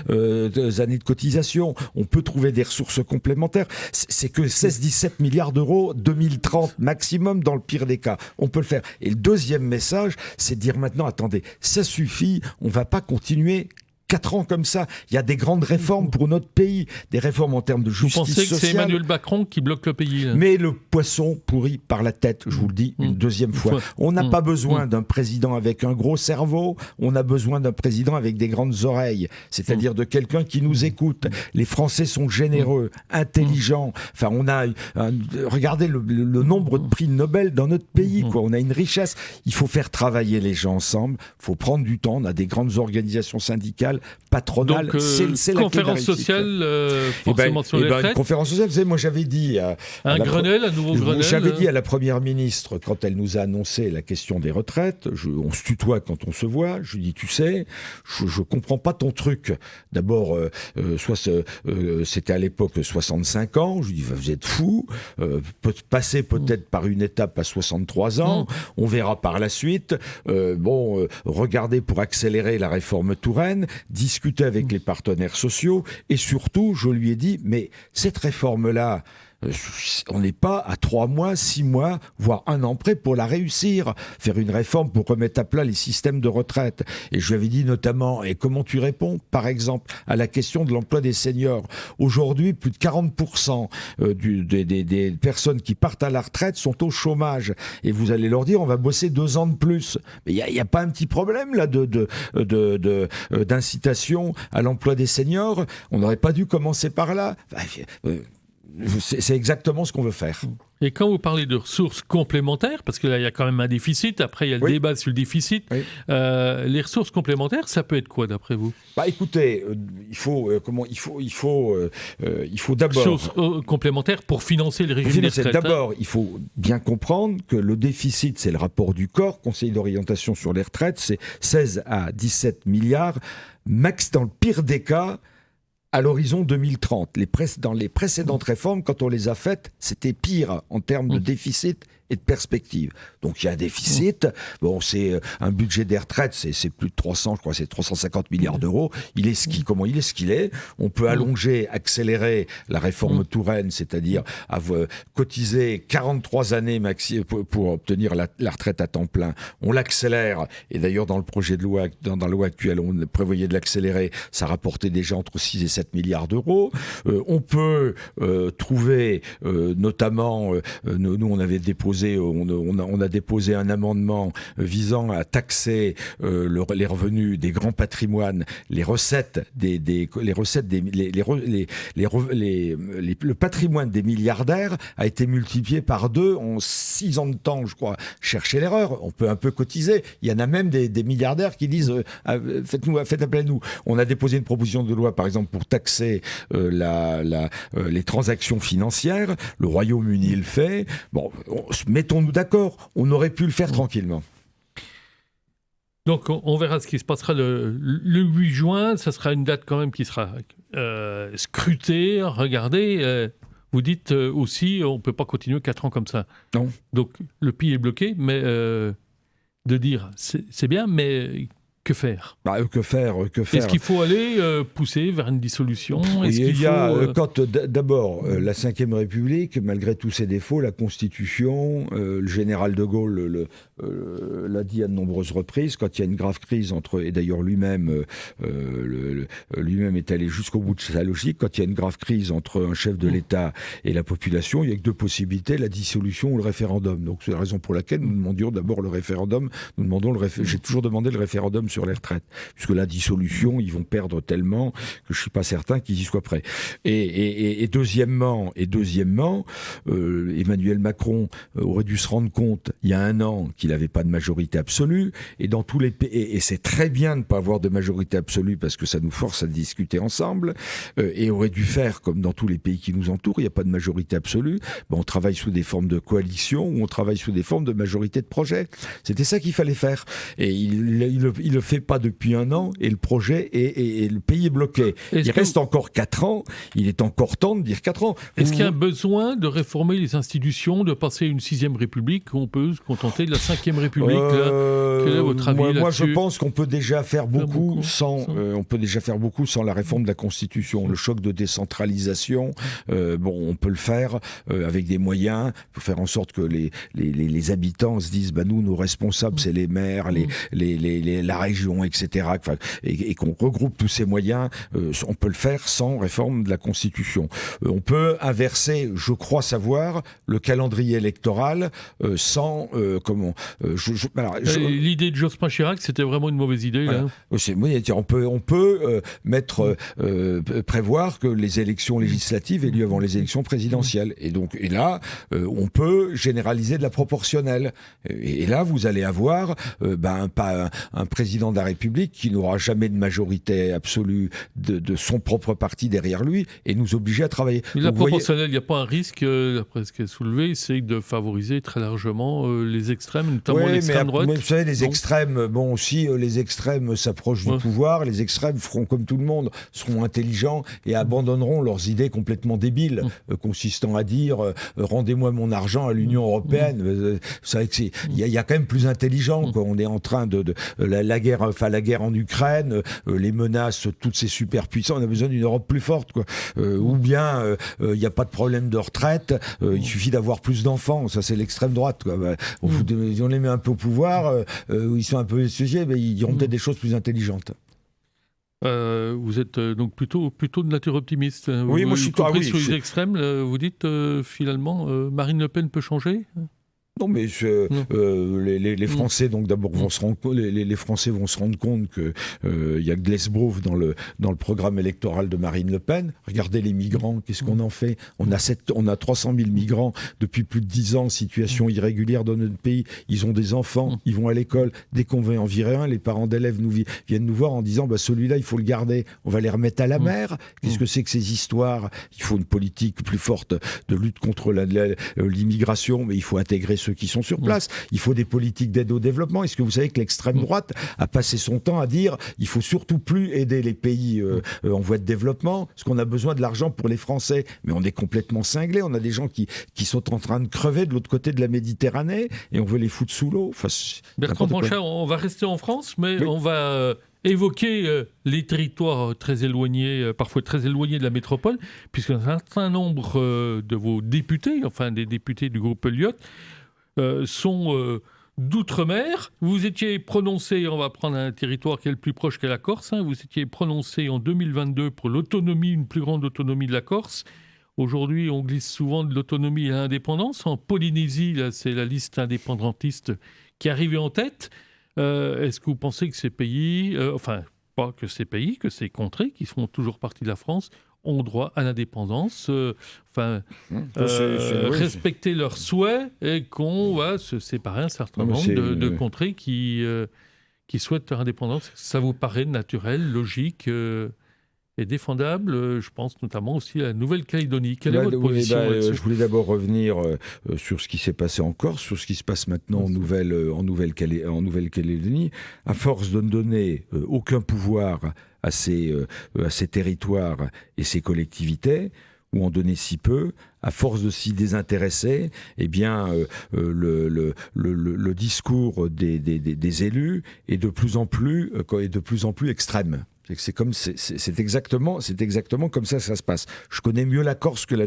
années de cotisation. On peut trouver des ressources complémentaires. C'est que 16-17 milliards d'euros 2030 maximum dans le pire des cas. On peut le faire. Et le deuxième message, c'est de dire maintenant, attendez, ça suffit, on ne va pas continuer 4 ans comme ça. Il y a des grandes réformes pour notre pays, des réformes en termes de justice sociale. Vous pensez que c'est Emmanuel Macron qui bloque le pays, là? Mais le poisson pourrit par la tête, je vous le dis une deuxième fois. On n'a pas besoin d'un président avec un gros cerveau, on a besoin d'un président avec des grandes oreilles, c'est-à-dire de quelqu'un qui nous écoute. Les Français sont généreux, intelligents. Enfin, regardez le nombre de prix Nobel dans notre pays, quoi. On a une richesse. Il faut faire travailler les gens ensemble, il faut prendre du temps. On a des grandes organisations syndicales, patronale, donc, c'est la conférence sociale, forcément sur les retraites. Une conférence sociale, vous savez, moi j'avais dit... un nouveau Grenelle. J'avais dit à la Première ministre, quand elle nous a annoncé la question des retraites, on se tutoie quand on se voit, je lui dis, tu sais, je comprends pas ton truc. D'abord, c'était à l'époque 65 ans, je lui dis, vous êtes fous, passer peut-être par une étape à 63 ans, on verra par la suite. Regardez pour accélérer la réforme Touraine, discuter avec les partenaires sociaux, et surtout, je lui ai dit, mais cette réforme-là, on n'est pas à 3 mois, 6 mois, voire 1 an près pour la réussir. Faire une réforme pour remettre à plat les systèmes de retraite. Et je lui avais dit notamment, et comment tu réponds, par exemple, à la question de l'emploi des seniors. Aujourd'hui, plus de 40% des personnes qui partent à la retraite sont au chômage. Et vous allez leur dire, on va bosser 2 ans de plus. Mais il n'y a pas un petit problème là d'incitation à l'emploi des seniors? On n'aurait pas dû commencer par là? C'est exactement ce qu'on veut faire. Et quand vous parlez de ressources complémentaires, parce que là, il y a quand même un déficit, après, il y a le débat sur le déficit, les ressources complémentaires, ça peut être quoi, d'après vous? Écoutez, il faut d'abord... Ressources complémentaires pour financer le régime des retraites. D'abord, il faut bien comprendre que le déficit, c'est le rapport du corps, Conseil d'orientation sur les retraites, c'est 16 à 17 milliards, max dans le pire des cas, à l'horizon 2030. Dans les précédentes réformes, quand on les a faites, c'était pire en termes de déficit et de perspective. Donc il y a un déficit. Bon, c'est un budget des retraites, c'est plus de 300, je crois, c'est 350 milliards d'euros. Il est ce qu'il est. On peut allonger, accélérer la réforme Touraine, c'est-à-dire cotiser 43 années pour obtenir la retraite à temps plein. On l'accélère. Et d'ailleurs, dans le projet de loi, dans la loi actuelle, on prévoyait de l'accélérer. Ça rapportait déjà entre 6 et 7 milliards d'euros. On peut trouver, notamment, nous on avait déposé on a déposé un amendement visant à taxer les revenus des grands patrimoines, le patrimoine des milliardaires a été multiplié par 2 en 6 ans de temps, je crois. Cherchez l'erreur, on peut un peu cotiser. Il y en a même des milliardaires qui disent faites appel à nous. On a déposé une proposition de loi, par exemple, pour taxer les transactions financières. Le Royaume-Uni le fait. Bon, mettons-nous d'accord, on aurait pu le faire tranquillement. Donc on verra ce qui se passera le 8 juin, ça sera une date quand même qui sera scrutée, regardée. Vous dites aussi, on ne peut pas continuer 4 ans comme ça. Non. Donc le pays est bloqué, mais de dire, c'est bien, mais Que faire ? Que faire Est-ce qu'il faut aller pousser vers une dissolution ? D'abord, la Ve République, malgré tous ses défauts, la Constitution, le général de Gaulle l'a dit à de nombreuses reprises, quand il y a une grave crise et d'ailleurs lui-même est allé jusqu'au bout de sa logique, quand il y a une grave crise entre un chef de l'État et la population, il n'y a que deux possibilités, la dissolution ou le référendum. Donc c'est la raison pour laquelle nous demandions d'abord le référendum. J'ai toujours demandé le référendum sur les retraites, puisque la dissolution, ils vont perdre tellement que je suis pas certain qu'ils y soient prêts. Et deuxièmement, Emmanuel Macron aurait dû se rendre compte il y a un an qu'il n'avait pas de majorité absolue, et dans tous les pays, et c'est très bien de ne pas avoir de majorité absolue parce que ça nous force à discuter ensemble, et aurait dû faire comme dans tous les pays qui nous entourent, il n'y a pas de majorité absolue, on travaille sous des formes de coalition ou on travaille sous des formes de majorité de projet. C'était ça qu'il fallait faire. Et il le fait pas depuis un an, et le projet et le pays est bloqué. Il reste encore 4 ans, il est encore temps de dire 4 ans. Est-ce qu'il y a besoin de réformer les institutions, de passer à une 6e République, ou on peut se contenter de la 5e République Quel est votre avis là-dessus ? Moi, je pense qu'on peut déjà faire beaucoup sans la réforme de la Constitution. Le choc de décentralisation, on peut le faire avec des moyens, pour faire en sorte que les habitants se disent, nous, nos responsables, c'est les maires, la région, etc. Et qu'on regroupe tous ces moyens, on peut le faire sans réforme de la Constitution. On peut inverser, je crois savoir, le calendrier électoral sans... L'idée de Jospin Chirac, c'était vraiment une mauvaise idée. Voilà. Là. On peut prévoir que les élections législatives aient lieu avant les élections présidentielles. Et là, on peut généraliser de la proportionnelle. Et là, vous allez avoir un président de la République qui n'aura jamais de majorité absolue de son propre parti derrière lui et nous obliger à travailler. Mais la proportionnelle, il n'y a pas un risque, d'après ce qui est soulevé, c'est de favoriser très largement les extrêmes, notamment l'extrême droite. Mais vous savez, les extrêmes, les extrêmes s'approchent du pouvoir, les extrêmes feront comme tout le monde, seront intelligents et abandonneront leurs idées complètement débiles, consistant à dire rendez-moi mon argent à l'Union européenne. Vous savez qu'il y a quand même plus intelligent. On est en train de la guerre en Ukraine, les menaces, toutes ces superpuissances, on a besoin d'une Europe plus forte. Ou bien il n'y a pas de problème de retraite, il suffit d'avoir plus d'enfants. Ça, c'est l'extrême droite. On les met un peu au pouvoir, ils sont un peu sujets, mais ils diront peut-être des choses plus intelligentes. Vous êtes donc plutôt de nature optimiste. Oui, moi je suis compris sur les extrêmes. Vous dites finalement Marine Le Pen peut changer ? Non, mais les Français, donc d'abord vont se rendre compte, les Français vont se rendre compte que y a Glesbrouf dans le programme électoral de Marine Le Pen. Regardez les migrants, qu'est-ce qu'on en fait ? On a 300 000 migrants depuis plus de 10 ans, situation irrégulière dans notre pays. Ils ont des enfants, ils vont à l'école. Dès qu'on veut en virer un, les parents d'élèves viennent nous voir en disant celui-là, il faut le garder. On va les remettre à la mer. Qu'est-ce que c'est que ces histoires ? Il faut une politique plus forte de lutte contre l'immigration, mais il faut intégrer ceux qui sont sur place. Il faut des politiques d'aide au développement. Est-ce que vous savez que l'extrême droite a passé son temps à dire il faut surtout plus aider les pays en voie de développement parce qu'on a besoin de l'argent pour les Français. Mais on est complètement cinglés. On a des gens qui sont en train de crever de l'autre côté de la Méditerranée et on veut les foutre sous l'eau. Bertrand Pancher, on va rester en France, mais on va évoquer les territoires très éloignés, parfois très éloignés de la métropole, puisqu'un certain nombre de vos députés, enfin des députés du groupe Elliott, sont d'outre-mer. Vous étiez prononcé, on va prendre un territoire qui est le plus proche qu'est la Corse, vous étiez prononcé en 2022 pour l'autonomie, une plus grande autonomie de la Corse. Aujourd'hui, on glisse souvent de l'autonomie à l'indépendance. En Polynésie, là, c'est la liste indépendantiste qui est arrivée en tête. Est-ce que vous pensez que ces pays, pas que ces pays, que ces contrées qui font toujours partie de la France, ont droit à l'indépendance, respecter leurs souhaits et qu'on va se séparer un certain nombre de contrées qui souhaitent leur indépendance. Ça vous paraît naturel, logique et défendable? Je pense notamment aussi à la Nouvelle-Calédonie. Quelle est votre position là-dessus ? Je voulais d'abord revenir sur ce qui s'est passé en Corse, sur ce qui se passe maintenant en Nouvelle-Calédonie. À force de ne donner aucun pouvoir à ces territoires et ces collectivités, ou en donner si peu, à force de s'y désintéresser, eh bien, le discours des élus est de plus en plus extrême. C'est exactement comme ça que ça se passe. Je connais mieux la Corse que la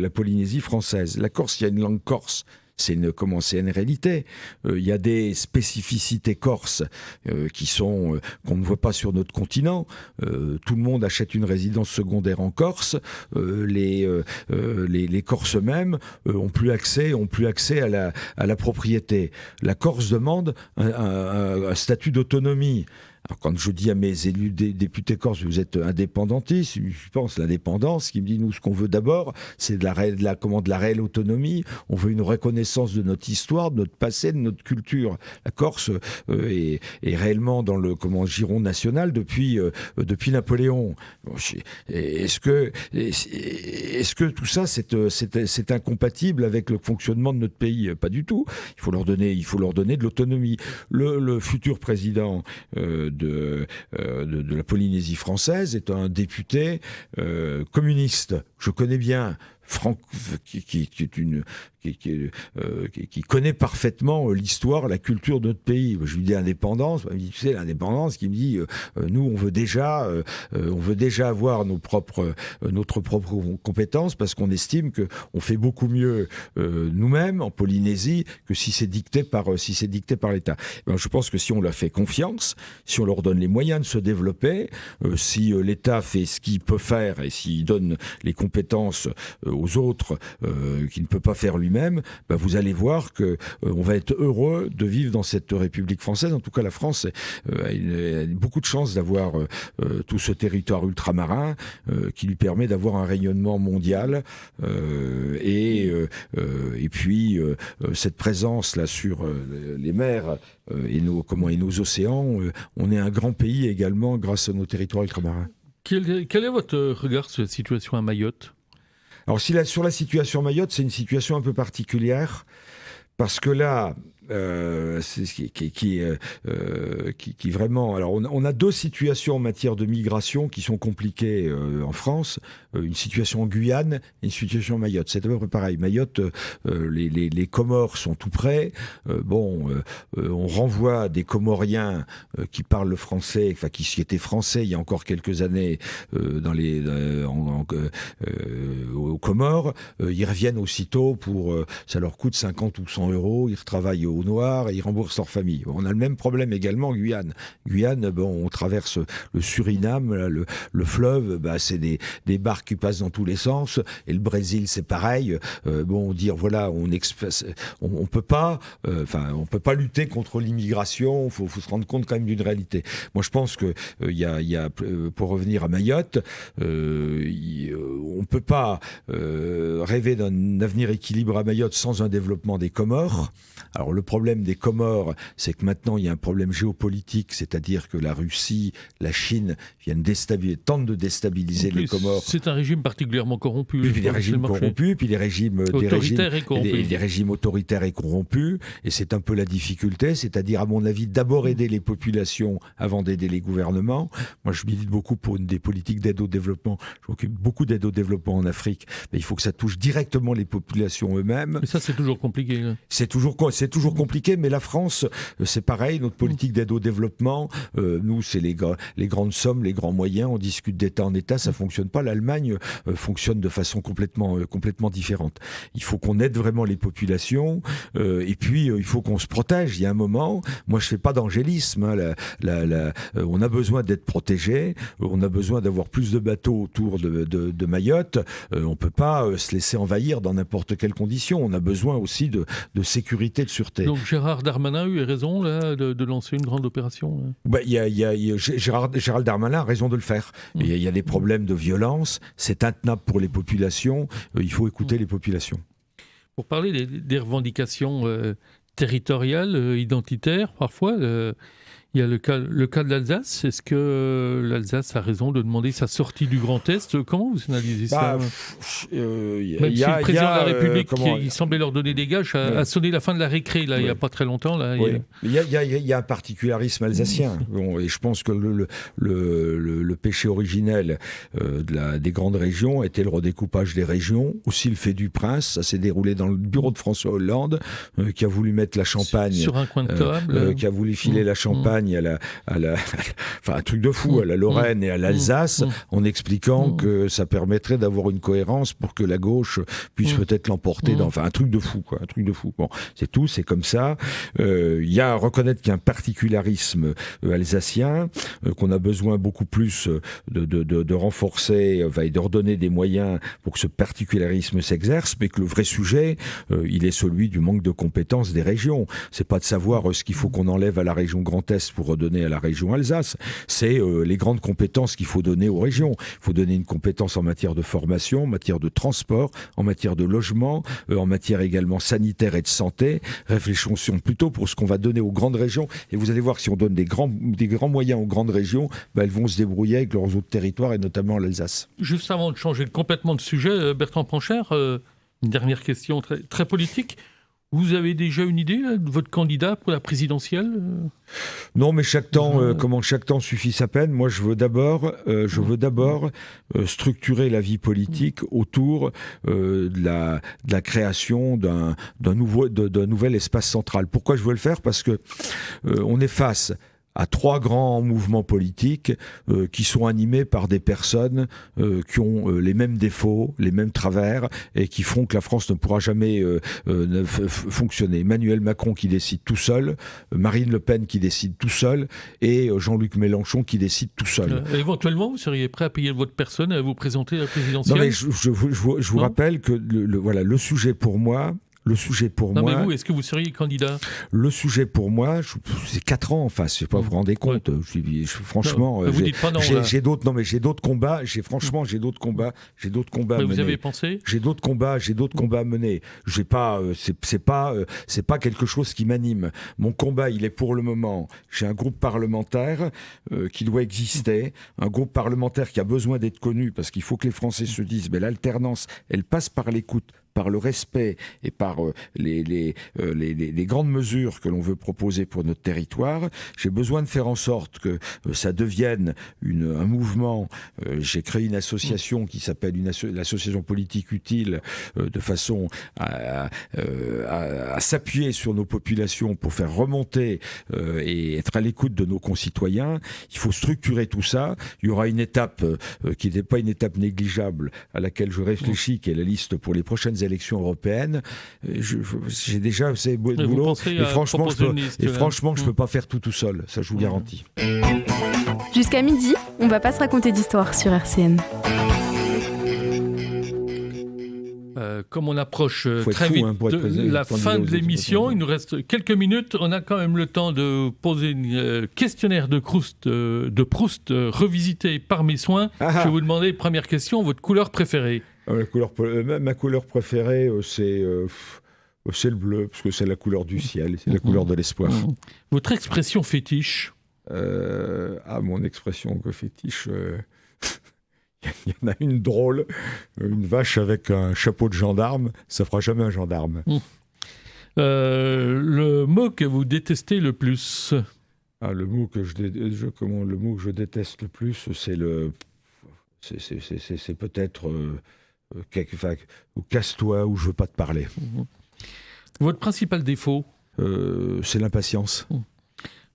la Polynésie française. La Corse, il y a une langue corse. C'est une réalité. Il y a des spécificités corses qu'on ne voit pas sur notre continent. Tout le monde achète une résidence secondaire en Corse. Les Corses eux-mêmes ont plus accès à la propriété. La Corse demande un statut d'autonomie. Alors quand je dis à mes élus députés corses, vous êtes indépendantistes, je pense l'indépendance, qui me dit nous ce qu'on veut d'abord, c'est de la réelle autonomie. On veut une reconnaissance de notre histoire, de notre passé, de notre culture. La Corse est réellement dans le giron national depuis Napoléon. Est-ce que tout ça c'est incompatible avec le fonctionnement de notre pays? Pas du tout. Il faut leur donner de l'autonomie. Le futur président de la Polynésie française est un député communiste. Je connais bien Franck, qui connaît parfaitement l'histoire, la culture de notre pays. Je lui dis indépendance, il me dit, tu sais, l'indépendance, qui me dit nous on veut déjà avoir notre propre compétence, parce qu'on estime que on fait beaucoup mieux nous-mêmes en Polynésie que si c'est dicté par l'État. Je pense que si on leur fait confiance, si on leur donne les moyens de se développer, si l'État fait ce qu'il peut faire et s'il donne les compétences aux autres qu'il ne peut pas faire lui-même, vous allez voir que on va être heureux de vivre dans cette République française. En tout cas, la France a beaucoup de chance d'avoir tout ce territoire ultramarin qui lui permet d'avoir un rayonnement mondial et puis cette présence là sur les mers et nos océans. On est un grand pays également grâce à nos territoires ultramarins. Quel est votre regard sur la situation à Mayotte ? Alors sur la situation à Mayotte, c'est une situation un peu particulière, parce que là, c'est ce qui vraiment... Alors on a deux situations en matière de migration qui sont compliquées en France. Une situation en Guyane et une situation à Mayotte. C'est à peu près pareil. Mayotte, les Comores sont tout près. On renvoie des Comoriens qui parlent le français, enfin qui étaient français il y a encore quelques années aux Comores. Ils reviennent aussitôt ça leur coûte 50 ou 100 euros. Ils retravaillent au noir et ils remboursent leur famille. On a le même problème également en Guyane. On traverse le Suriname, là, le fleuve, c'est des barques qui passent dans tous les sens, et le Brésil c'est pareil. Dire voilà, on peut pas lutter contre l'immigration. Faut se rendre compte quand même d'une réalité. Moi je pense que pour revenir à Mayotte, on peut pas rêver d'un avenir équilibré à Mayotte sans un développement des Comores. Alors le problème des Comores, c'est que maintenant il y a un problème géopolitique, c'est-à-dire que la Russie, la Chine tentent de déstabiliser les Comores. C'est un régime particulièrement corrompu. Puis des régimes corrompus, puis des régimes autoritaires et corrompus. Et c'est un peu la difficulté, c'est-à-dire à mon avis d'abord aider les populations avant d'aider les gouvernements. Moi je milite beaucoup pour des politiques d'aide au développement. Je m'occupe beaucoup d'aide au développement en Afrique. Mais il faut que ça touche directement les populations eux-mêmes. Mais ça c'est toujours compliqué. Là. C'est toujours compliqué, mais la France, c'est pareil, notre politique d'aide au développement, nous, c'est les grandes sommes, les grands moyens, on discute d'État en État, ça fonctionne pas. L'Allemagne fonctionne de façon complètement différente. Il faut qu'on aide vraiment les populations, et puis il faut qu'on se protège. Il y a un moment, moi je fais pas d'angélisme, on a besoin d'être protégé, on a besoin d'avoir plus de bateaux autour de Mayotte, on peut pas se laisser envahir dans n'importe quelle condition, on a besoin aussi de sécurité, de sûreté. Donc Gérald Darmanin a eu raison là, de lancer une grande opération Gérald Darmanin a raison de le faire. Il y a des problèmes de violence, c'est intenable pour les populations, il faut écouter les populations. Pour parler des revendications territoriales, identitaires, parfois, il Il y a le cas de l'Alsace. Est-ce que l'Alsace a raison de demander sa sortie du Grand Est? Comment vous analysez ça? Même si le président de la République, qui semblait leur donner des gages, a sonné la fin de la récré, là, il n'y a pas très longtemps. Là, il y a un particularisme alsacien. Bon, et je pense que le péché originel des grandes régions était le redécoupage des régions, aussi le fait du prince. Ça s'est déroulé dans le bureau de François Hollande, qui a voulu mettre la Champagne... Sur un coin de table. Qui a voulu filer la Champagne enfin un truc de fou, à la Lorraine et à l'Alsace, en expliquant que ça permettrait d'avoir une cohérence pour que la gauche puisse peut-être l'emporter enfin un truc de fou, quoi, un truc de fou. Bon, c'est tout, c'est comme ça. Il y a à reconnaître qu'il y a un particularisme alsacien, qu'on a besoin beaucoup plus de renforcer et de redonner des moyens pour que ce particularisme s'exerce, mais que le vrai sujet, il est celui du manque de compétences des régions. C'est pas de savoir ce qu'il faut qu'on enlève à la région Grand Est pour redonner à la région Alsace. C'est les grandes compétences qu'il faut donner aux régions. Il faut donner une compétence en matière de formation, en matière de transport, en matière de logement, en matière également sanitaire et de santé. Réfléchissons plutôt pour ce qu'on va donner aux grandes régions. Et vous allez voir que si on donne des grands moyens aux grandes régions, elles vont se débrouiller avec leurs autres territoires et notamment l'Alsace. Juste avant de changer complètement de sujet, Bertrand Pancher, une dernière question très, très politique. Vous avez déjà une idée de votre candidat pour la présidentielle? Non, mais chaque temps suffit sa peine. Moi, je veux d'abord structurer la vie politique autour de la création d'un nouvel espace central. Pourquoi je veux le faire? Parce que on est face à 3 grands mouvements politiques qui sont animés par des personnes qui ont les mêmes défauts, les mêmes travers, et qui font que la France ne pourra jamais fonctionner. Emmanuel Macron qui décide tout seul, Marine Le Pen qui décide tout seul, et Jean-Luc Mélenchon qui décide tout seul. Éventuellement, vous seriez prêt à payer votre personne et à vous présenter à la présidentielle? Non, mais je vous rappelle que le sujet pour moi... Mais vous, est-ce que vous seriez candidat? Le sujet pour moi, c'est 4 ans en face. Je sais pas, vous vous rendez compte. Franchement, vous dites pas non. J'ai d'autres combats. J'ai d'autres combats. À mener. Vous avez pensé? J'ai d'autres combats à mener. C'est pas quelque chose qui m'anime. Mon combat, il est pour le moment. J'ai un groupe parlementaire qui doit exister, un groupe parlementaire qui a besoin d'être connu parce qu'il faut que les Français se disent, mais l'alternance, elle passe par l'écoute, par le respect et par les grandes mesures que l'on veut proposer pour notre territoire. J'ai besoin de faire en sorte que ça devienne un mouvement. J'ai créé une association qui s'appelle l'association politique utile, de façon à s'appuyer sur nos populations pour faire remonter et être à l'écoute de nos concitoyens. Il faut structurer tout ça. Il y aura une étape qui n'est pas une étape négligeable à laquelle je réfléchis, qui est la liste pour les prochaines élections européennes. J'ai déjà assez de boulot. Et franchement, je peux pas faire tout seul. Ça, je vous garantis. Jusqu'à midi, on va pas se raconter d'histoire sur RCN. Comme on approche très vite de la fin de l'émission, il nous reste quelques minutes. On a quand même le temps de poser un questionnaire de Proust revisité par mes soins. Je vais vous demander, première question, votre couleur préférée? Ma couleur préférée, c'est le bleu, parce que c'est la couleur du ciel, c'est la couleur de l'espoir. Votre expression fétiche? Mon expression fétiche... Il y en a une drôle, une vache avec un chapeau de gendarme, ça fera jamais un gendarme. Le mot que vous détestez le plus? Le mot que je déteste le plus, c'est peut-être casse-toi ou je veux pas te parler. Votre principal défaut? C'est l'impatience.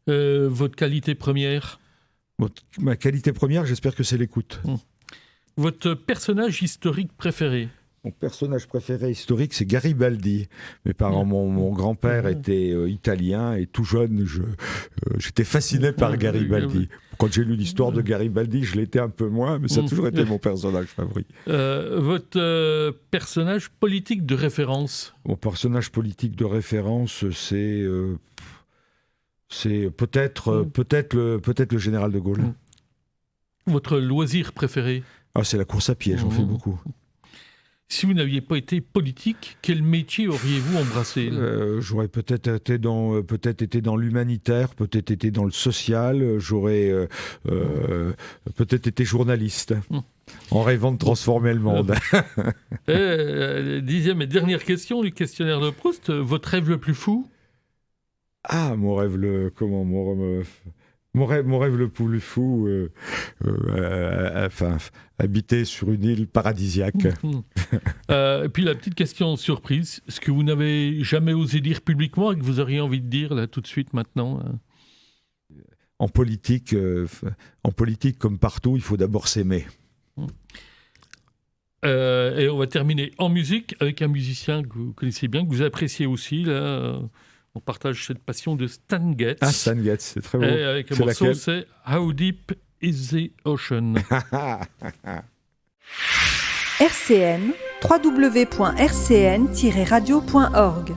Votre qualité première? Ma qualité première, j'espère que c'est l'écoute. Votre personnage historique préféré? Mon personnage préféré historique, c'est Garibaldi. Mes parents, mon grand-père était italien et tout jeune, j'étais fasciné par Garibaldi. Quand j'ai lu l'histoire de Garibaldi, je l'étais un peu moins, mais ça a toujours été mon personnage favori. Votre personnage politique de référence? Mon personnage politique de référence, c'est peut-être le général de Gaulle. Votre loisir préféré? C'est la course à pied, j'en fais beaucoup. Si vous n'aviez pas été politique, quel métier auriez-vous embrassé ? J'aurais peut-être été dans l'humanitaire, peut-être été dans le social, j'aurais peut-être été journaliste, en rêvant de transformer le monde. Dixième et dernière question du questionnaire de Proust. Votre rêve le plus fou ? Ah, mon rêve le plus fou, habiter sur une île paradisiaque. Et puis la petite question surprise, ce que vous n'avez jamais osé dire publiquement et que vous auriez envie de dire là tout de suite maintenant. En politique, comme partout, il faut d'abord s'aimer. Et on va terminer en musique avec un musicien que vous connaissez bien, que vous appréciez aussi là. On partage cette passion de Stan Getz. Ah, Stan Getz, c'est très beau. Et avec un morceau, c'est How Deep is the Ocean. RCN, www.rcn-radio.org